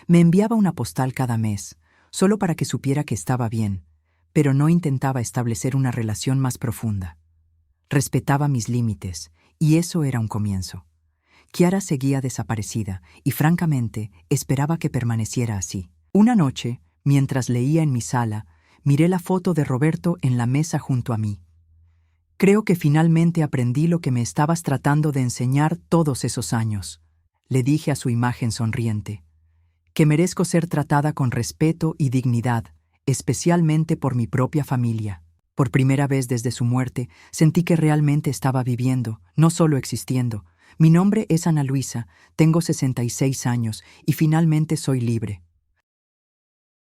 Me enviaba una postal cada mes, solo para que supiera que estaba bien, pero no intentaba establecer una relación más profunda. Respetaba mis límites, y eso era un comienzo. Chiara seguía desaparecida, y francamente esperaba que permaneciera así. Una noche, mientras leía en mi sala, miré la foto de Roberto en la mesa junto a mí. «Creo que finalmente aprendí lo que me estabas tratando de enseñar todos esos años», le dije a su imagen sonriente. «Que merezco ser tratada con respeto y dignidad, especialmente por mi propia familia». Por primera vez desde su muerte, sentí que realmente estaba viviendo, no solo existiendo. Mi nombre es Ana Luisa, tengo 66 años y finalmente soy libre.